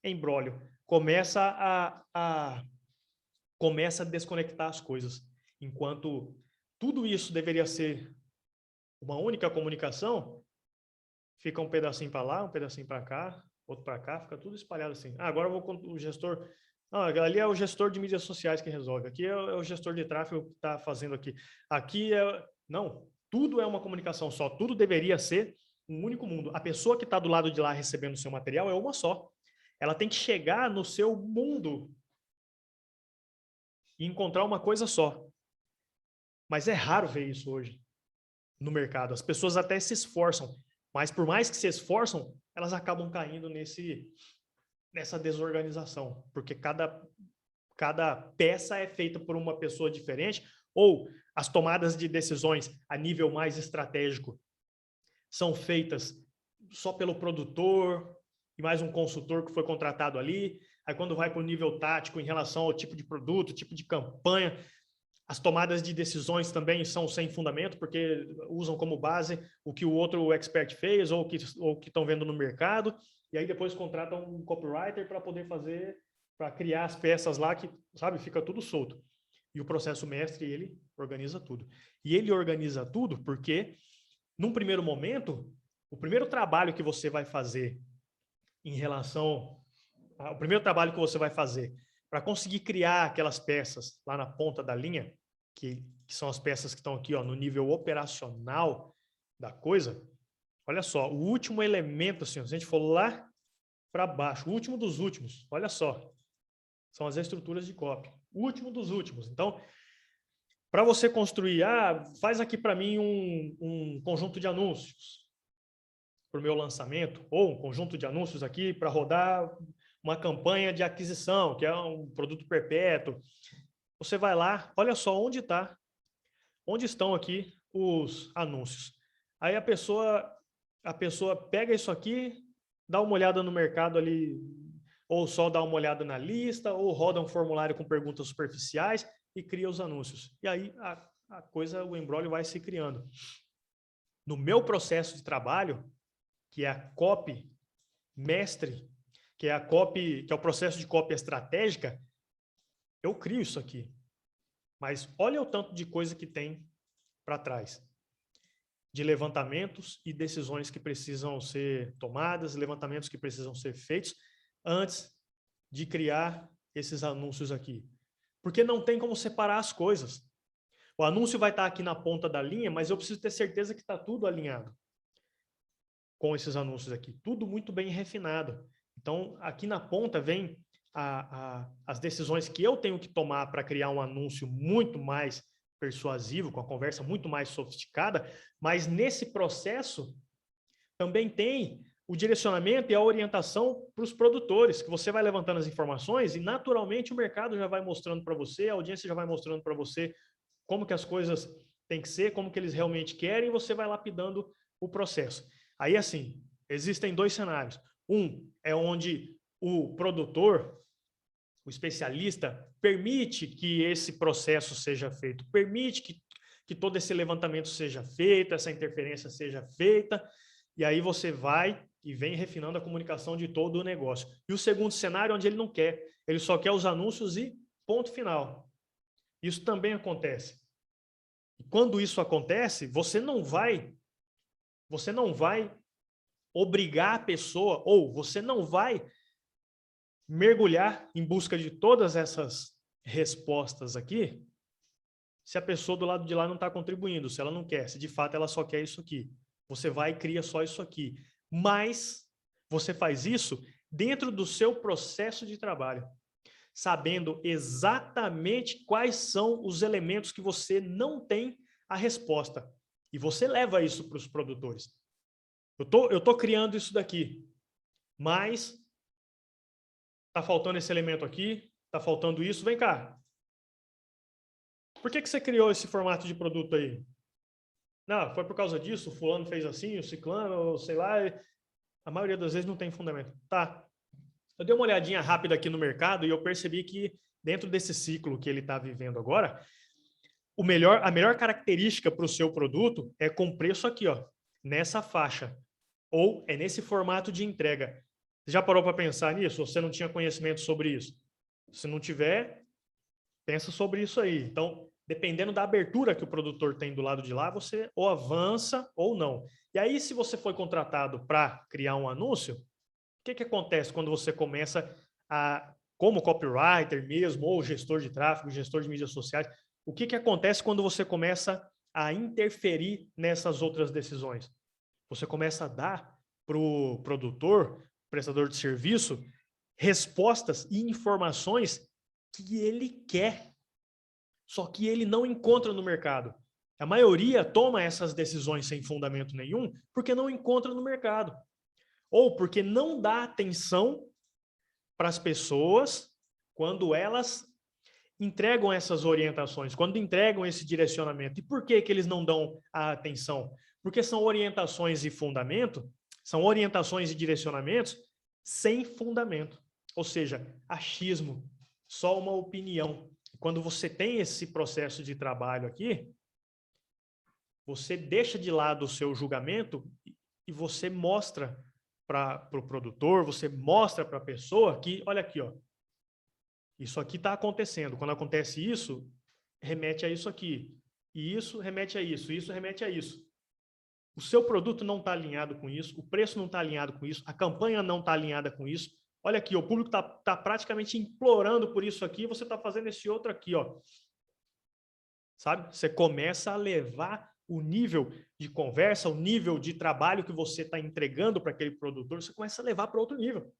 imbróglio. começa começa a desconectar as coisas. Enquanto tudo isso deveria ser uma única comunicação, fica um pedacinho para lá, um pedacinho para cá, outro para cá, fica tudo espalhado assim. Agora eu vou o gestor. Ali é o gestor de mídias sociais que resolve. Aqui é o gestor de tráfego que está fazendo aqui. Aqui é. Não, tudo é uma comunicação só. Tudo deveria ser um único mundo. A pessoa que está do lado de lá recebendo o seu material é uma só. Ela tem que chegar no seu mundo e encontrar uma coisa só. Mas é raro ver isso hoje no mercado. As pessoas até se esforçam, mas por mais que se esforçam, elas acabam caindo nessa desorganização, porque cada peça é feita por uma pessoa diferente, ou as tomadas de decisões a nível mais estratégico são feitas só pelo produtor e mais um consultor que foi contratado ali. Aí quando vai para o nível tático em relação ao tipo de produto, tipo de campanha, as tomadas de decisões também são sem fundamento, porque usam como base o que o outro expert fez ou o que estão vendo no mercado, e aí depois contratam um copywriter para poder fazer, para criar as peças lá que, sabe, fica tudo solto. E o processo mestre, ele organiza tudo. E ele organiza tudo porque, num primeiro momento, o primeiro trabalho que você vai fazer em relação... O primeiro trabalho que você vai fazer para conseguir criar aquelas peças lá na ponta da linha, que são as peças que estão aqui, ó, no nível operacional da coisa, olha só, o último elemento, assim, se a gente for lá para baixo, o último dos últimos, olha só, são as estruturas de copy, o último dos últimos. Então, para você construir, faz aqui para mim um conjunto de anúncios para o meu lançamento, ou um conjunto de anúncios aqui para rodar uma campanha de aquisição, que é um produto perpétuo. Você vai lá, olha só onde estão aqui os anúncios. Aí a pessoa pega isso aqui, dá uma olhada no mercado ali, ou só dá uma olhada na lista, ou roda um formulário com perguntas superficiais e cria os anúncios. E aí a coisa, o embrólio vai se criando. No meu processo de trabalho, que é a copy mestre, que é o processo de copy estratégica, eu crio isso aqui. Mas olha o tanto de coisa que tem para trás. De levantamentos e decisões que precisam ser tomadas, levantamentos que precisam ser feitos antes de criar esses anúncios aqui. Porque não tem como separar as coisas. O anúncio vai estar aqui na ponta da linha, mas eu preciso ter certeza que está tudo alinhado com esses anúncios aqui. Tudo muito bem refinado. Então, aqui na ponta vem as decisões que eu tenho que tomar para criar um anúncio muito mais persuasivo, com a conversa muito mais sofisticada, mas nesse processo também tem o direcionamento e a orientação para os produtores, que você vai levantando as informações e naturalmente o mercado já vai mostrando para você, a audiência já vai mostrando para você como que as coisas têm que ser, como que eles realmente querem, e você vai lapidando o processo. Aí, assim, existem dois cenários. Um é onde o produtor, o especialista, permite que esse processo seja feito, permite que todo esse levantamento seja feito, essa interferência seja feita, e aí você vai e vem refinando a comunicação de todo o negócio. E o segundo cenário, onde ele não quer, ele só quer os anúncios e ponto final. Isso também acontece. E quando isso acontece, você não vai obrigar a pessoa, ou você não vai mergulhar em busca de todas essas respostas aqui, se a pessoa do lado de lá não está contribuindo, se ela não quer, se de fato ela só quer isso aqui. Você vai e cria só isso aqui. Mas você faz isso dentro do seu processo de trabalho, sabendo exatamente quais são os elementos que você não tem a resposta. E você leva isso para os produtores. Eu tô criando isso daqui, mas tá faltando esse elemento aqui, tá faltando isso, vem cá. Por que você criou esse formato de produto aí? Não, foi por causa disso, o fulano fez assim, o ciclano, sei lá, a maioria das vezes não tem fundamento. Tá. Eu dei uma olhadinha rápida aqui no mercado e eu percebi que dentro desse ciclo que ele está vivendo agora, a melhor característica para o seu produto é com preço aqui, ó, nessa faixa, ou é nesse formato de entrega. Você já parou para pensar nisso? Ou você não tinha conhecimento sobre isso? Se não tiver, pensa sobre isso aí. Então, dependendo da abertura que o produtor tem do lado de lá, você ou avança ou não. E aí, se você foi contratado para criar um anúncio, o que acontece quando você começa a, como copywriter mesmo, ou gestor de tráfego, gestor de mídias sociais, o que acontece quando você começa a interferir nessas outras decisões? Você começa a dar para o produtor, prestador de serviço, respostas e informações que ele quer, só que ele não encontra no mercado. A maioria toma essas decisões sem fundamento nenhum porque não encontra no mercado. Ou porque não dá atenção para as pessoas quando elas entregam essas orientações, quando entregam esse direcionamento. E por que eles não dão a atenção? Porque são orientações e fundamento, são orientações e direcionamentos sem fundamento. Ou seja, achismo, só uma opinião. Quando você tem esse processo de trabalho aqui, você deixa de lado o seu julgamento e você mostra para o produtor, você mostra para a pessoa que, olha aqui, ó, isso aqui está acontecendo. Quando acontece isso, remete a isso aqui. E isso remete a isso, isso remete a isso. O seu produto não está alinhado com isso, o preço não está alinhado com isso, a campanha não está alinhada com isso. Olha aqui, o público tá praticamente implorando por isso aqui, você está fazendo esse outro aqui, ó. Sabe? Você começa a levar o nível de conversa, o nível de trabalho que você está entregando para aquele produtor, você começa a levar para outro nível.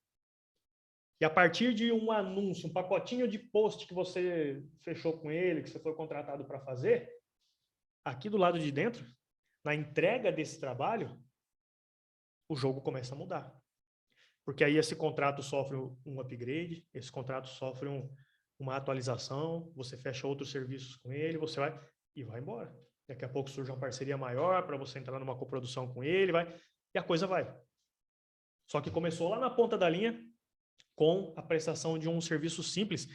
E a partir de um anúncio, um pacotinho de post que você fechou com ele, que você foi contratado para fazer, aqui do lado de dentro, na entrega desse trabalho, o jogo começa a mudar. Porque aí esse contrato sofre um upgrade, esse contrato sofre uma atualização, você fecha outros serviços com ele, você vai e vai embora. Daqui a pouco surge uma parceria maior para você entrar numa coprodução com ele, e a coisa vai. Só que começou lá na ponta da linha com a prestação de um serviço simples.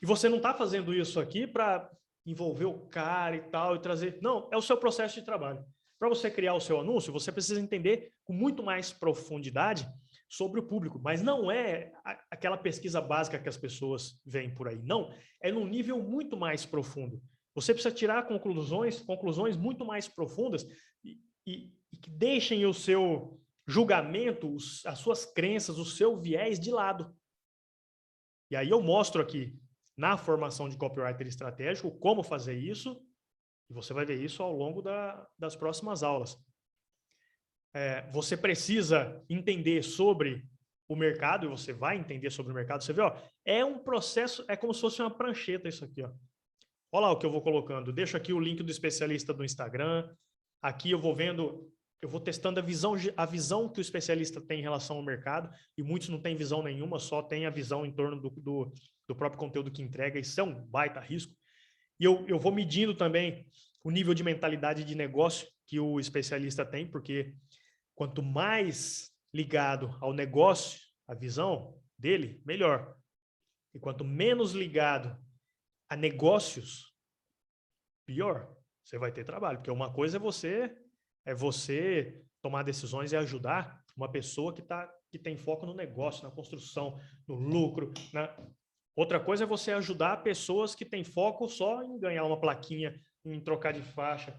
E você não está fazendo isso aqui para envolver o cara e tal, e trazer... Não, é o seu processo de trabalho. Para você criar o seu anúncio, você precisa entender com muito mais profundidade sobre o público, mas não é aquela pesquisa básica que as pessoas veem por aí, não. É num nível muito mais profundo. Você precisa tirar conclusões muito mais profundas e que deixem o seu julgamento, as suas crenças, o seu viés de lado. E aí eu mostro aqui na formação de copywriter estratégico como fazer isso, e você vai ver isso ao longo das próximas aulas. Você precisa entender sobre o mercado, e você vai entender sobre o mercado. Você vê, ó, é um processo, é como se fosse uma prancheta isso aqui, ó. Olha lá o que eu vou colocando. Deixo aqui o link do especialista do Instagram. Aqui eu vou vendo, eu vou testando a visão que o especialista tem em relação ao mercado, e muitos não têm visão nenhuma, só tem a visão em torno do próprio conteúdo que entrega. Isso é um baita risco. E eu vou medindo também o nível de mentalidade de negócio que o especialista tem, porque quanto mais ligado ao negócio, a visão dele, melhor. E quanto menos ligado a negócios, pior. Você vai ter trabalho, porque uma coisa é você tomar decisões e ajudar uma pessoa que tem foco no negócio, na construção, no lucro. Outra coisa é você ajudar pessoas que têm foco só em ganhar uma plaquinha, em trocar de faixa.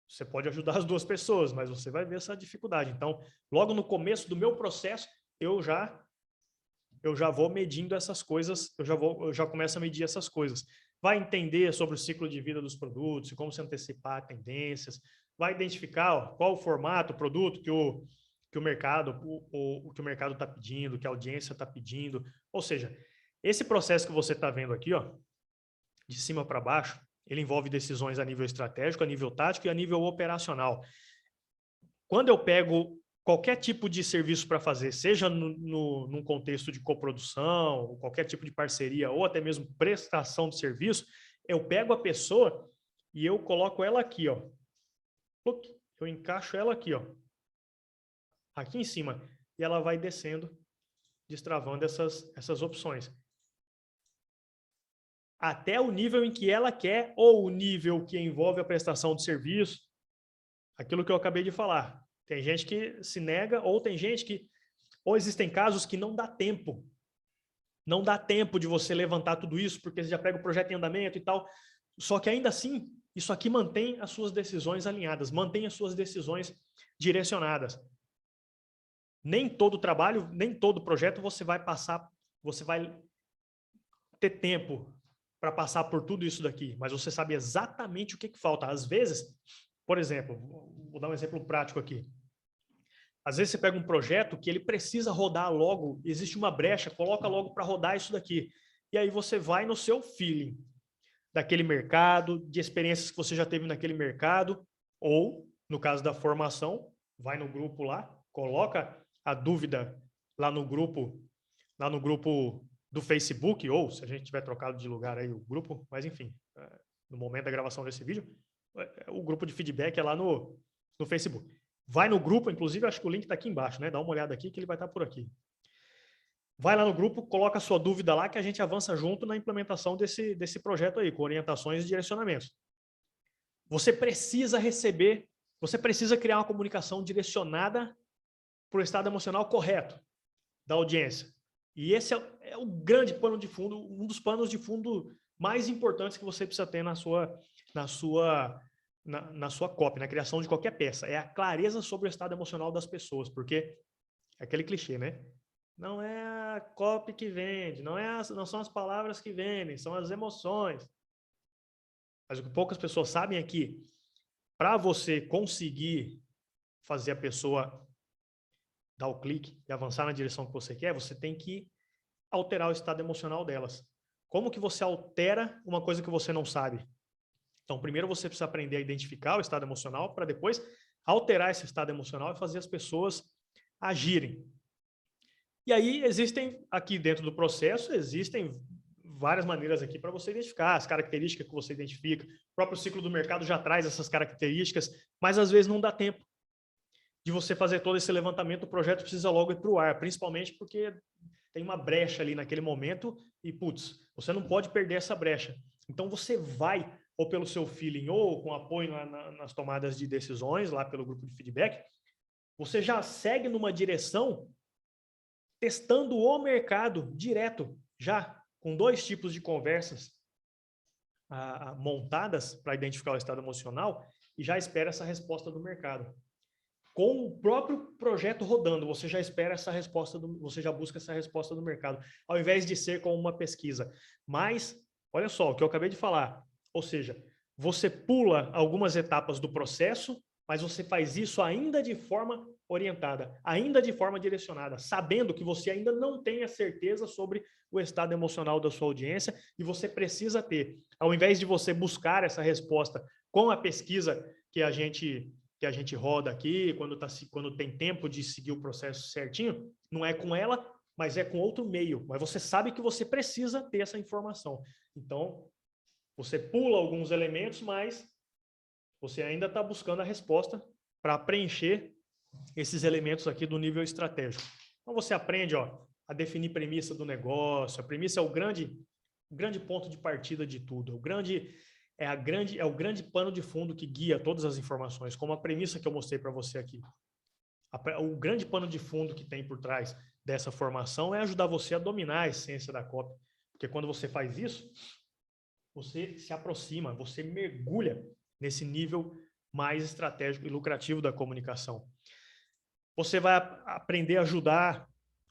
Você pode ajudar as duas pessoas, mas você vai ver essa dificuldade. Então, logo no começo do meu processo, eu já vou medindo essas coisas, eu já começo a medir essas coisas. Vai entender sobre o ciclo de vida dos produtos, como se antecipar a tendências, vai identificar qual o formato, o produto que o mercado está pedindo, que a audiência está pedindo. Ou seja, esse processo que você está vendo aqui, ó, de cima para baixo, ele envolve decisões a nível estratégico, a nível tático e a nível operacional. Quando eu pego qualquer tipo de serviço para fazer, seja num contexto de coprodução, qualquer tipo de parceria, ou até mesmo prestação de serviço, eu pego a pessoa e eu coloco ela aqui, ó. Eu encaixo ela aqui, ó. Aqui em cima. E ela vai descendo, destravando essas opções. Até o nível em que ela quer, ou o nível que envolve a prestação de serviço, aquilo que eu acabei de falar. Tem gente que se nega, ou tem gente que... Ou existem casos que não dá tempo. Não dá tempo de você levantar tudo isso, porque você já pega o projeto em andamento e tal. Só que ainda assim, isso aqui mantém as suas decisões alinhadas, mantém as suas decisões direcionadas. Nem todo trabalho, nem todo projeto você vai ter tempo para passar por tudo isso daqui, mas você sabe exatamente o que falta. Às vezes, por exemplo, vou dar um exemplo prático aqui. Às vezes você pega um projeto que ele precisa rodar logo, existe uma brecha, coloca logo para rodar isso daqui. E aí você vai no seu feeling daquele mercado, de experiências que você já teve naquele mercado, ou, no caso da formação, vai no grupo lá, coloca a dúvida lá no grupo do Facebook, ou se a gente tiver trocado de lugar aí o grupo, mas enfim, no momento da gravação desse vídeo, o grupo de feedback é lá no Facebook. Vai no grupo, inclusive acho que o link está aqui embaixo, né? Dá uma olhada aqui que ele vai estar por aqui. Vai lá no grupo, coloca a sua dúvida lá que a gente avança junto na implementação desse projeto aí, com orientações e direcionamentos. Você precisa criar uma comunicação direcionada para o estado emocional correto da audiência. E esse é o grande pano de fundo, um dos panos de fundo mais importantes que você precisa ter na sua copy, na criação de qualquer peça. É a clareza sobre o estado emocional das pessoas, porque é aquele clichê, né? Não é a copy que vende, não são as palavras que vendem, são as emoções. Mas o que poucas pessoas sabem é que, para você conseguir fazer a pessoa dar o clique e avançar na direção que você quer, você tem que alterar o estado emocional delas. Como que você altera uma coisa que você não sabe? Então, primeiro você precisa aprender a identificar o estado emocional para depois alterar esse estado emocional e fazer as pessoas agirem. E aí existem, aqui dentro do processo, existem várias maneiras aqui para você identificar as características que você identifica. O próprio ciclo do mercado já traz essas características, mas às vezes não dá tempo de você fazer todo esse levantamento, o projeto precisa logo ir para o ar, principalmente porque tem uma brecha ali naquele momento e, putz, você não pode perder essa brecha. Então você vai, ou pelo seu feeling, ou com apoio nas tomadas de decisões, lá pelo grupo de feedback, você já segue numa direção testando o mercado direto, já com 2 tipos de conversas montadas para identificar o estado emocional e já espera essa resposta do mercado. Com o próprio projeto rodando, você já espera essa resposta, você já busca essa resposta do mercado, ao invés de ser com uma pesquisa. Mas, olha só, o que eu acabei de falar, ou seja, você pula algumas etapas do processo, mas você faz isso ainda de forma orientada, ainda de forma direcionada, sabendo que você ainda não tem a certeza sobre o estado emocional da sua audiência e você precisa ter, ao invés de você buscar essa resposta com a pesquisa que a gente roda aqui, quando tem tempo de seguir o processo certinho, não é com ela, mas é com outro meio. Mas você sabe que você precisa ter essa informação. Então, você pula alguns elementos, mas você ainda está buscando a resposta para preencher esses elementos aqui do nível estratégico. Então, você aprende a definir premissa do negócio. A premissa é o grande ponto de partida de tudo. É o grande pano de fundo que guia todas as informações, como a premissa que eu mostrei para você aqui. O grande pano de fundo que tem por trás dessa formação é ajudar você a dominar a essência da copy. Porque quando você faz isso, você se aproxima, você mergulha nesse nível mais estratégico e lucrativo da comunicação. Você vai aprender a ajudar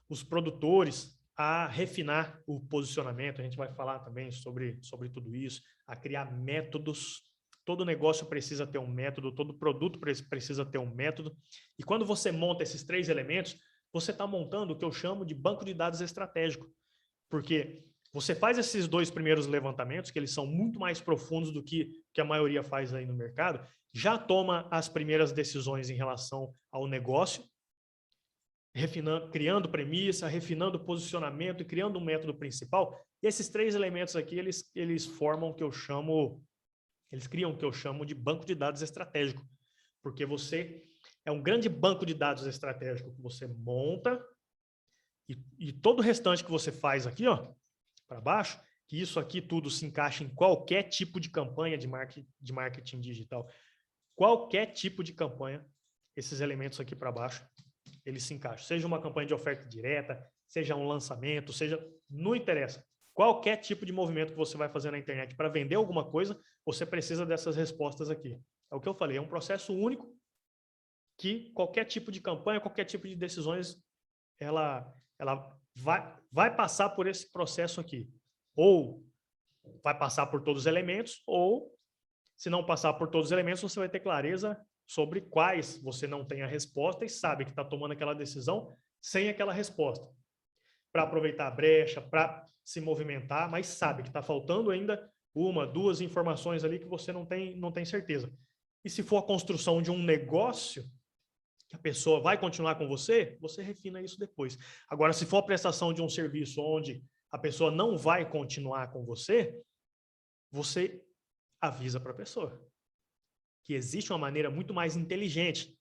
os produtores a refinar o posicionamento, a gente vai falar também sobre tudo isso, a criar métodos. Todo negócio precisa ter um método, todo produto precisa ter um método. E quando você monta esses 3 elementos, você está montando o que eu chamo de banco de dados estratégico. Porque você faz esses 2 primeiros levantamentos, que eles são muito mais profundos do que a maioria faz aí no mercado, já toma as primeiras decisões em relação ao negócio, criando premissa, refinando o posicionamento e criando um método principal. E esses 3 elementos aqui, eles formam o que eu chamo, eles criam o que eu chamo de banco de dados estratégico, porque você é um grande banco de dados estratégico que você monta e todo o restante que você faz aqui, para baixo, que isso aqui tudo se encaixa em qualquer tipo de campanha de marketing digital. Qualquer tipo de campanha esses elementos aqui para baixo, eles se encaixam. Seja uma campanha de oferta direta, seja um lançamento, seja... Não interessa. Qualquer tipo de movimento que você vai fazer na internet para vender alguma coisa, você precisa dessas respostas aqui. É o que eu falei, é um processo único que qualquer tipo de campanha, qualquer tipo de decisões, ela vai passar por esse processo aqui. Ou vai passar por todos os elementos, ou, se não passar por todos os elementos, você vai ter clareza sobre quais você não tem a resposta e sabe que está tomando aquela decisão sem aquela resposta. Para aproveitar a brecha, para se movimentar, mas sabe que está faltando ainda uma, duas informações ali que você não tem certeza. E se for a construção de um negócio, que a pessoa vai continuar com você, você refina isso depois. Agora, se for a prestação de um serviço onde a pessoa não vai continuar com você, você avisa para a pessoa que existe uma maneira muito mais inteligente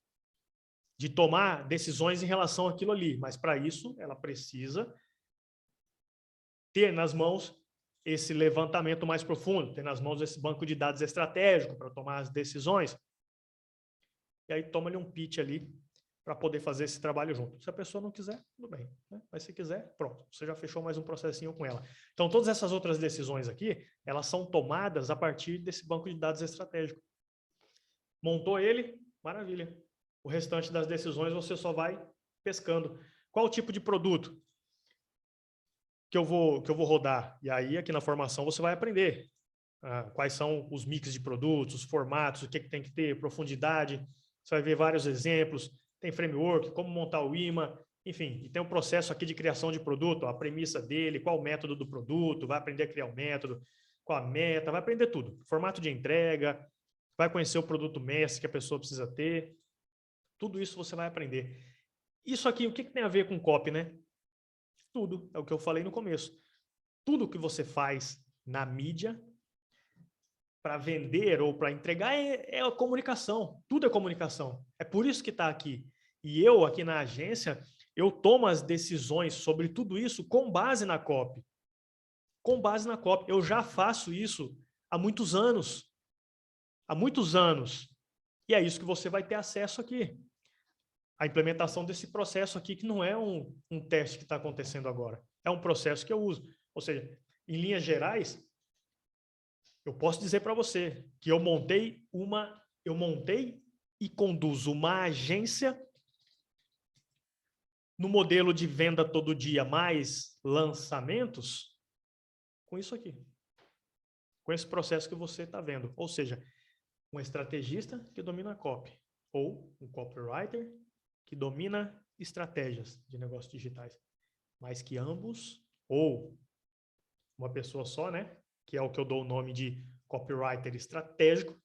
de tomar decisões em relação àquilo ali, mas para isso ela precisa ter nas mãos esse levantamento mais profundo, ter nas mãos esse banco de dados estratégico para tomar as decisões. E aí toma-lhe um pitch ali para poder fazer esse trabalho junto. Se a pessoa não quiser, tudo bem, né? Mas se quiser, pronto, você já fechou mais um processinho com ela. Então, todas essas outras decisões aqui, elas são tomadas a partir desse banco de dados estratégico. Montou ele, maravilha. O restante das decisões você só vai pescando. Qual o tipo de produto que eu vou rodar? E aí, aqui na formação, você vai aprender quais são os mix de produtos, os formatos, o que tem que ter, profundidade. Você vai ver vários exemplos. Tem framework, como montar o imã, enfim, e tem um processo aqui de criação de produto, a premissa dele, qual o método do produto, vai aprender a criar o método, qual a meta, vai aprender tudo. Formato de entrega, vai conhecer o produto mestre que a pessoa precisa ter, tudo isso você vai aprender. Isso aqui, o que tem a ver com copy, né? Tudo, é o que eu falei no começo. Tudo que você faz na mídia para vender ou para entregar é a comunicação, tudo é comunicação. É por isso que está aqui. E eu, aqui na agência, eu tomo as decisões sobre tudo isso com base na copy. Com base na copy. Eu já faço isso há muitos anos. Há muitos anos. E é isso que você vai ter acesso aqui. A implementação desse processo aqui, que não é um teste que está acontecendo agora. É um processo que eu uso. Ou seja, em linhas gerais, eu posso dizer para você que eu montei e conduzo uma agência no modelo de venda todo dia mais lançamentos com isso aqui. Com esse processo que você está vendo. Ou seja, um estrategista que domina a copy ou um copywriter que domina estratégias de negócios digitais. Mas que ambos, ou uma pessoa só, né? Que é o que eu dou o nome de copywriter estratégico,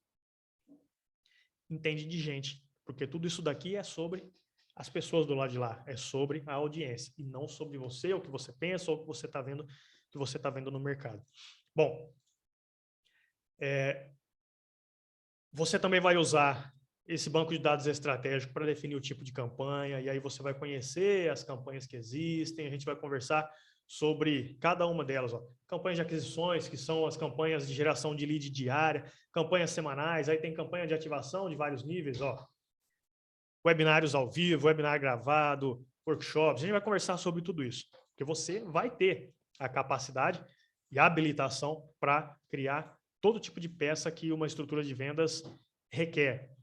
entende de gente. Porque tudo isso daqui é sobre as pessoas do lado de lá, é sobre a audiência, e não sobre você, o que você pensa, ou o que você está vendo no mercado. Bom, você também vai usar esse banco de dados estratégico para definir o tipo de campanha, e aí você vai conhecer as campanhas que existem, a gente vai conversar sobre cada uma delas. Campanhas de aquisições, que são as campanhas de geração de lead diária, campanhas semanais, aí tem campanha de ativação de vários níveis, webinários ao vivo, webinar gravado, workshops, a gente vai conversar sobre tudo isso, porque você vai ter a capacidade e a habilitação para criar todo tipo de peça que uma estrutura de vendas requer.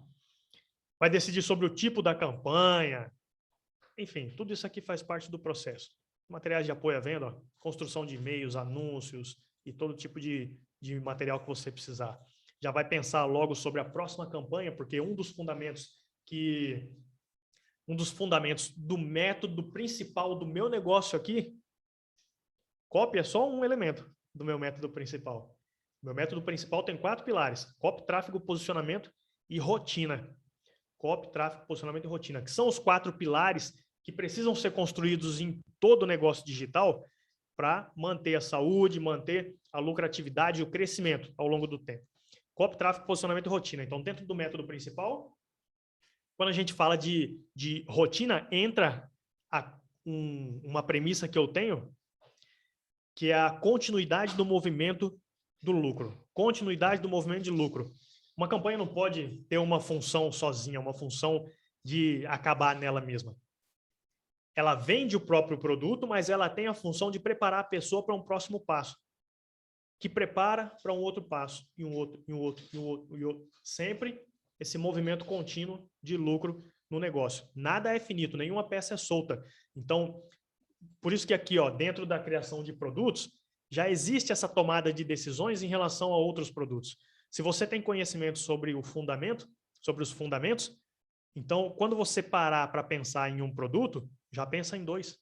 Vai decidir sobre o tipo da campanha, enfim, tudo isso aqui faz parte do processo. Materiais de apoio à venda, construção de e-mails, anúncios e todo tipo de material que você precisar. Já vai pensar logo sobre a próxima campanha, porque um dos fundamentos do método principal do meu negócio aqui, copy é só um elemento do meu método principal. Meu método principal tem 4 pilares: copy, tráfego, posicionamento e rotina. Copy, tráfego, posicionamento e rotina, que são os 4 pilares que precisam ser construídos em todo negócio digital para manter a saúde, manter a lucratividade e o crescimento ao longo do tempo. Copy, tráfego, posicionamento e rotina. Então, dentro do método principal, quando a gente fala de rotina, entra uma premissa que eu tenho, que é a continuidade do movimento do lucro. Continuidade do movimento de lucro. Uma campanha não pode ter uma função sozinha, uma função de acabar nela mesma. Ela vende o próprio produto, mas ela tem a função de preparar a pessoa para um próximo passo, que prepara para um outro passo, e um outro, e um outro, e um outro, e outro. Sempre esse movimento contínuo de lucro no negócio. Nada é finito, nenhuma peça é solta. Então, por isso que aqui, ó, dentro da criação de produtos, já existe essa tomada de decisões em relação a outros produtos. Se você tem conhecimento sobre o fundamento, sobre os fundamentos, então, quando você parar para pensar em um produto, já pensa em 2,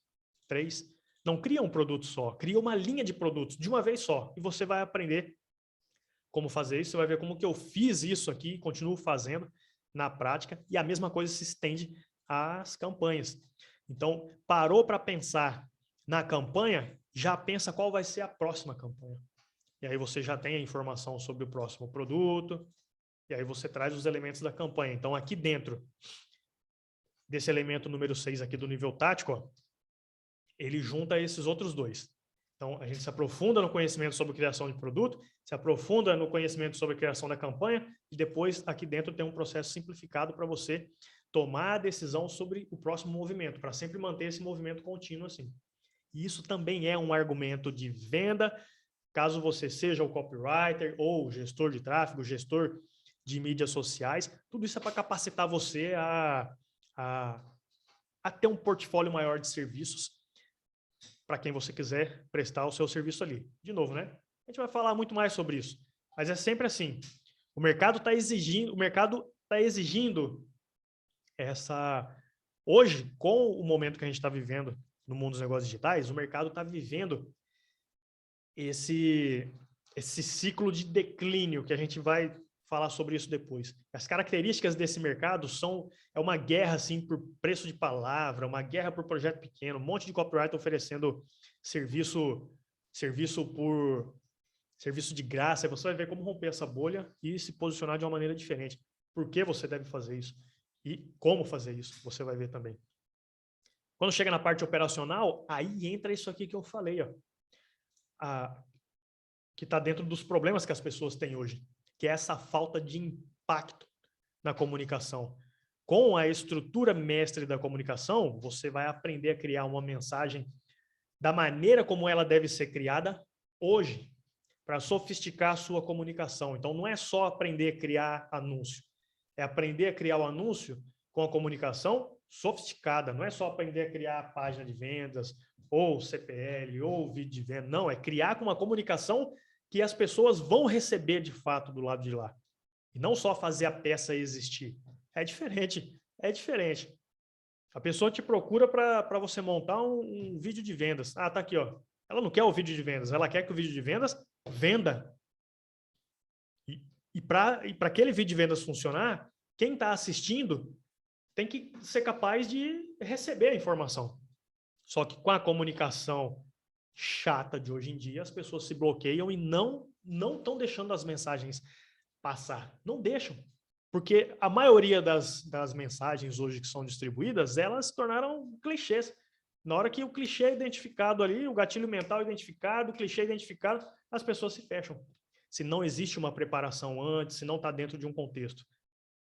3. Não cria um produto só, cria uma linha de produtos de uma vez só. E você vai aprender como fazer isso, você vai ver como que eu fiz isso aqui, continuo fazendo na prática, e a mesma coisa se estende às campanhas. Então, parou para pensar na campanha, já pensa qual vai ser a próxima campanha. E aí você já tem a informação sobre o próximo produto, e aí você traz os elementos da campanha. Então, aqui dentro desse elemento número 6 aqui do nível tático, ó, ele junta esses outros dois. Então, a gente se aprofunda no conhecimento sobre criação de produto, se aprofunda no conhecimento sobre a criação da campanha, e depois aqui dentro tem um processo simplificado para você tomar a decisão sobre o próximo movimento, para sempre manter esse movimento contínuo assim. E isso também é um argumento de venda, caso você seja o copywriter ou gestor de tráfego, gestor de mídias sociais, tudo isso é para capacitar você a ter um portfólio maior de serviços para quem você quiser prestar o seu serviço ali. De novo, né? A gente vai falar muito mais sobre isso, mas é sempre assim. O mercado está exigindo essa... Hoje, com o momento que a gente está vivendo no mundo dos negócios digitais, o mercado está vivendo esse ciclo de declínio, que a gente vai falar sobre isso depois. As características desse mercado é uma guerra assim por preço de palavra, uma guerra por projeto pequeno, um monte de copywriter oferecendo serviço de graça. Você vai ver como romper essa bolha e se posicionar de uma maneira diferente. Por que você deve fazer isso? E como fazer isso, você vai ver também. Quando chega na parte operacional, aí entra isso aqui que eu falei, ó. Que está dentro dos problemas que as pessoas têm hoje, que é essa falta de impacto na comunicação. Com a estrutura mestre da comunicação, você vai aprender a criar uma mensagem da maneira como ela deve ser criada hoje, para sofisticar a sua comunicação. Então, não é só aprender a criar anúncio, é aprender a criar o anúncio com a comunicação sofisticada. Não é só aprender a criar a página de vendas, ou CPL, ou vídeo de venda. Não, é criar com uma comunicação que as pessoas vão receber de fato do lado de lá. E não só fazer a peça existir. É diferente, é diferente. A pessoa te procura para você montar um vídeo de vendas. Ah, tá aqui, ó. Ela não quer o vídeo de vendas, ela quer que o vídeo de vendas venda. E para aquele vídeo de vendas funcionar, quem está assistindo tem que ser capaz de receber a informação. Só que com a comunicação chata de hoje em dia, as pessoas se bloqueiam e não estão deixando as mensagens passar. Não deixam. Porque a maioria das mensagens hoje que são distribuídas, elas se tornaram clichês. Na hora que o clichê é identificado ali, o gatilho mental é identificado, o clichê é identificado, as pessoas se fecham. Se não existe uma preparação antes, se não está dentro de um contexto.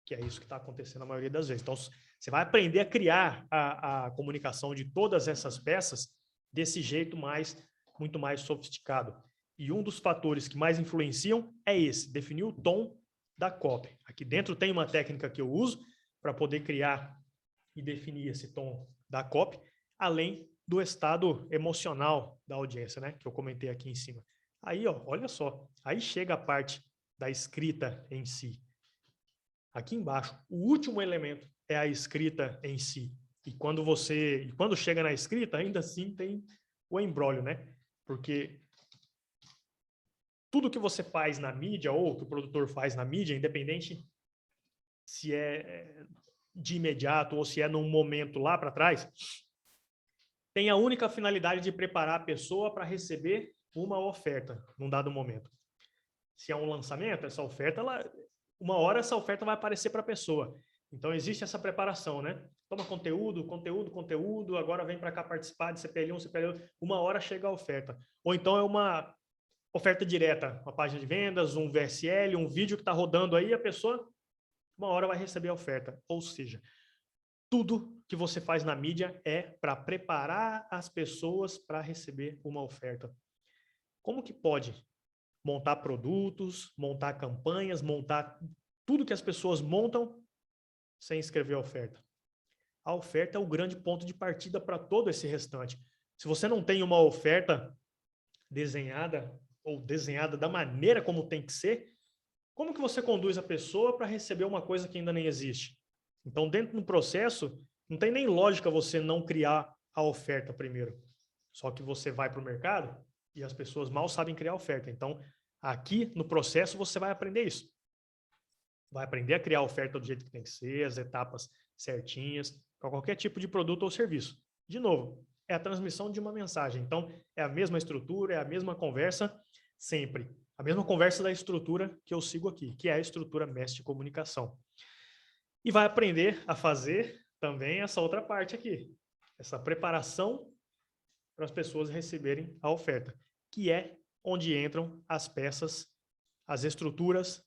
Que é isso que está acontecendo a maioria das vezes. Então, você vai aprender a criar a comunicação de todas essas peças desse jeito muito mais sofisticado. E um dos fatores que mais influenciam é esse, definir o tom da copy. Aqui dentro tem uma técnica que eu uso para poder criar e definir esse tom da copy, além do estado emocional da audiência, né, que eu comentei aqui em cima. Aí, ó, olha só, aí chega a parte da escrita em si. Aqui embaixo, o último elemento é a escrita em si. E quando chega na escrita, ainda assim tem o embrólio, né? Porque tudo que você faz na mídia ou que o produtor faz na mídia, independente se é de imediato ou se é num momento lá para trás, tem a única finalidade de preparar a pessoa para receber uma oferta num dado momento. Se é um lançamento, essa oferta, uma hora essa oferta vai aparecer para a pessoa. Então, existe essa preparação, né? Toma conteúdo, agora vem para cá participar de CPL1, CPL2, uma hora chega a oferta. Ou então é uma oferta direta, uma página de vendas, um VSL, um vídeo que está rodando aí, a pessoa, uma hora vai receber a oferta. Ou seja, tudo que você faz na mídia é para preparar as pessoas para receber uma oferta. Como que pode montar produtos, montar campanhas, montar tudo que as pessoas montam sem escrever a oferta? A oferta é o grande ponto de partida para todo esse restante. Se você não tem uma oferta desenhada ou desenhada da maneira como tem que ser, como que você conduz a pessoa para receber uma coisa que ainda nem existe? Então, dentro do processo, não tem nem lógica você não criar a oferta primeiro. Só que você vai para o mercado e as pessoas mal sabem criar oferta. Então, aqui no processo, você vai aprender isso. Vai aprender a criar a oferta do jeito que tem que ser, as etapas certinhas, para qualquer tipo de produto ou serviço. De novo, é a transmissão de uma mensagem. Então, é a mesma estrutura, é a mesma conversa, sempre. A mesma conversa da estrutura que eu sigo aqui, que é a estrutura mestre de comunicação. E vai aprender a fazer também essa outra parte aqui, essa preparação para as pessoas receberem a oferta, que é onde entram as peças, as estruturas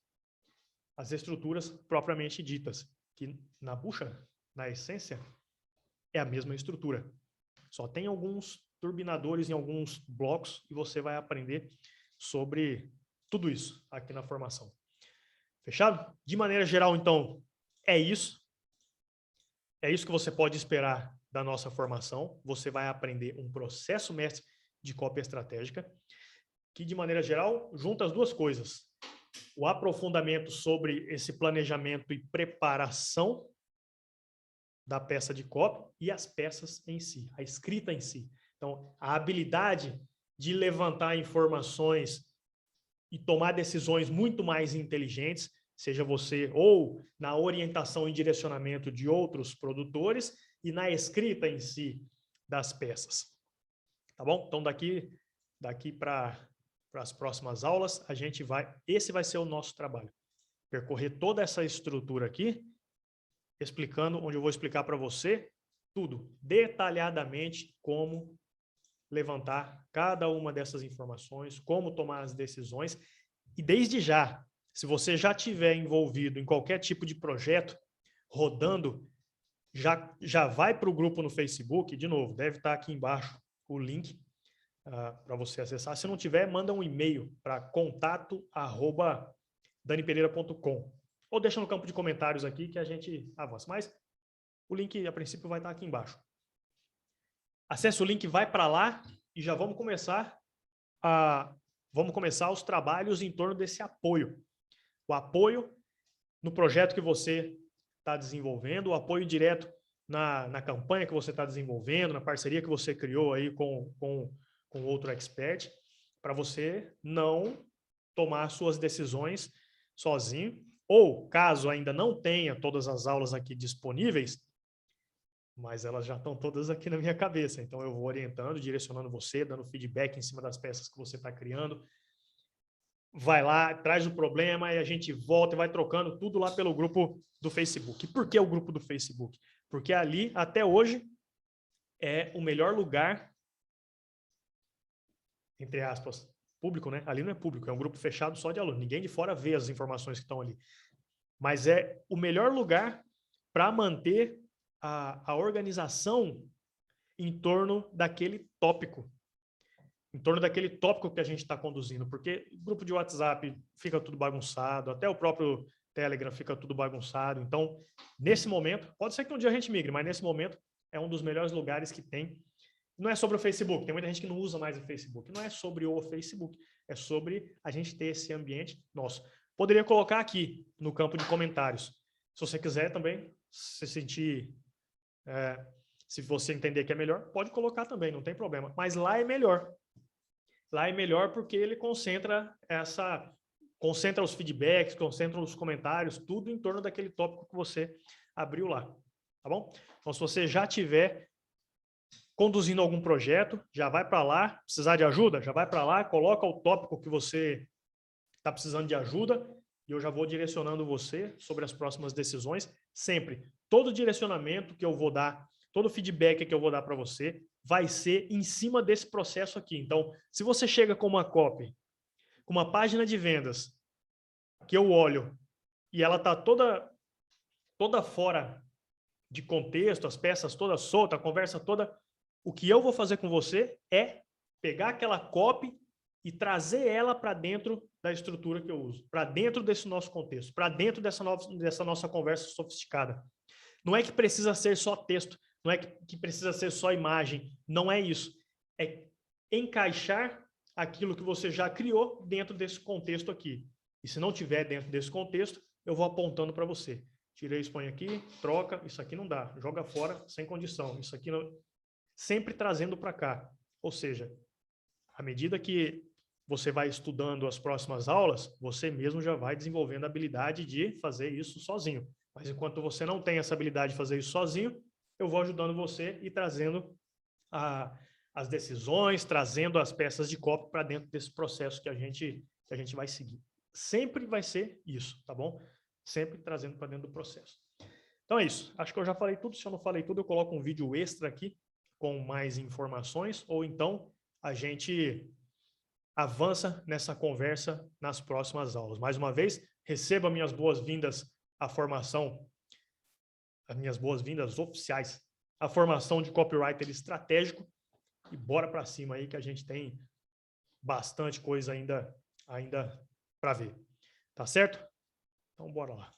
propriamente ditas, que na bucha, na essência, é a mesma estrutura. Só tem alguns turbinadores em alguns blocos e você vai aprender sobre tudo isso aqui na formação. Fechado? De maneira geral, então, é isso. É isso que você pode esperar da nossa formação. Você vai aprender um processo mestre de cópia estratégica, que, de maneira geral, junta as duas coisas. O aprofundamento sobre esse planejamento e preparação da peça de cópia e as peças em si, a escrita em si. Então, a habilidade de levantar informações e tomar decisões muito mais inteligentes, seja você ou na orientação e direcionamento de outros produtores e na escrita em si das peças. Tá bom? Então, daqui para as próximas aulas, esse vai ser o nosso trabalho. Percorrer toda essa estrutura aqui, explicando, onde eu vou explicar para você tudo, detalhadamente, como levantar cada uma dessas informações, como tomar as decisões. E desde já, se você já estiver envolvido em qualquer tipo de projeto, rodando, já vai para o grupo no Facebook, de novo, deve estar aqui embaixo o link para você acessar. Se não tiver, manda um e-mail para contato@danipereira.com ou deixa no campo de comentários aqui que a gente avança. Mas o link, a princípio, vai estar aqui embaixo. Acesse o link, vai para lá e já vamos começar os trabalhos em torno desse apoio. O apoio no projeto que você está desenvolvendo, o apoio direto na campanha que você está desenvolvendo, na parceria que você criou aí com outro expert, para você não tomar suas decisões sozinho, ou caso ainda não tenha todas as aulas aqui disponíveis, mas elas já estão todas aqui na minha cabeça, então eu vou orientando, direcionando você, dando feedback em cima das peças que você está criando. Vai lá, traz o problema e a gente volta e vai trocando tudo lá pelo grupo do Facebook. Por que o grupo do Facebook? Porque ali, até hoje, é o melhor lugar, entre aspas, público, né? Ali não é público, é um grupo fechado só de alunos. Ninguém de fora vê as informações que estão ali. Mas é o melhor lugar para manter a organização em torno daquele tópico. Em torno daquele tópico que a gente está conduzindo. Porque grupo de WhatsApp fica tudo bagunçado, até o próprio Telegram fica tudo bagunçado. Então, nesse momento, pode ser que um dia a gente migre, mas nesse momento é um dos melhores lugares que tem. Não é sobre o Facebook, tem muita gente que não usa mais o Facebook. Não é sobre o Facebook, é sobre a gente ter esse ambiente nosso. Poderia colocar aqui no campo de comentários. Se você quiser também se sentir, se você entender que é melhor, pode colocar também, não tem problema. Mas lá é melhor. Lá é melhor porque ele concentra os feedbacks, concentra os comentários, tudo em torno daquele tópico que você abriu lá. Tá bom? Então, se você já tiver conduzindo algum projeto, já vai para lá. Precisar de ajuda? Já vai para lá, coloca o tópico que você está precisando de ajuda e eu já vou direcionando você sobre as próximas decisões. Sempre, todo direcionamento que eu vou dar, todo feedback que eu vou dar para você vai ser em cima desse processo aqui. Então, se você chega com uma copy, com uma página de vendas, que eu olho e ela está toda fora de contexto, as peças todas soltas, a conversa toda, o que eu vou fazer com você é pegar aquela copy e trazer ela para dentro da estrutura que eu uso, para dentro desse nosso contexto, para dentro dessa nossa conversa sofisticada. Não é que precisa ser só texto, não é que precisa ser só imagem, não é isso. É encaixar aquilo que você já criou dentro desse contexto aqui. E se não tiver dentro desse contexto, eu vou apontando para você. Tirei isso, põe aqui, troca, isso aqui não dá, joga fora sem condição, isso aqui não... Sempre trazendo para cá. Ou seja, à medida que você vai estudando as próximas aulas, você mesmo já vai desenvolvendo a habilidade de fazer isso sozinho. Mas enquanto você não tem essa habilidade de fazer isso sozinho, eu vou ajudando você e trazendo as decisões, trazendo as peças de copy para dentro desse processo que a gente vai seguir. Sempre vai ser isso, tá bom? Sempre trazendo para dentro do processo. Então é isso. Acho que eu já falei tudo. Se eu não falei tudo, eu coloco um vídeo extra aqui com mais informações, ou então a gente avança nessa conversa nas próximas aulas. Mais uma vez, receba minhas boas-vindas à formação, as minhas boas-vindas oficiais à formação de copywriter estratégico, e bora para cima aí que a gente tem bastante coisa ainda para ver. Tá certo? Então bora lá.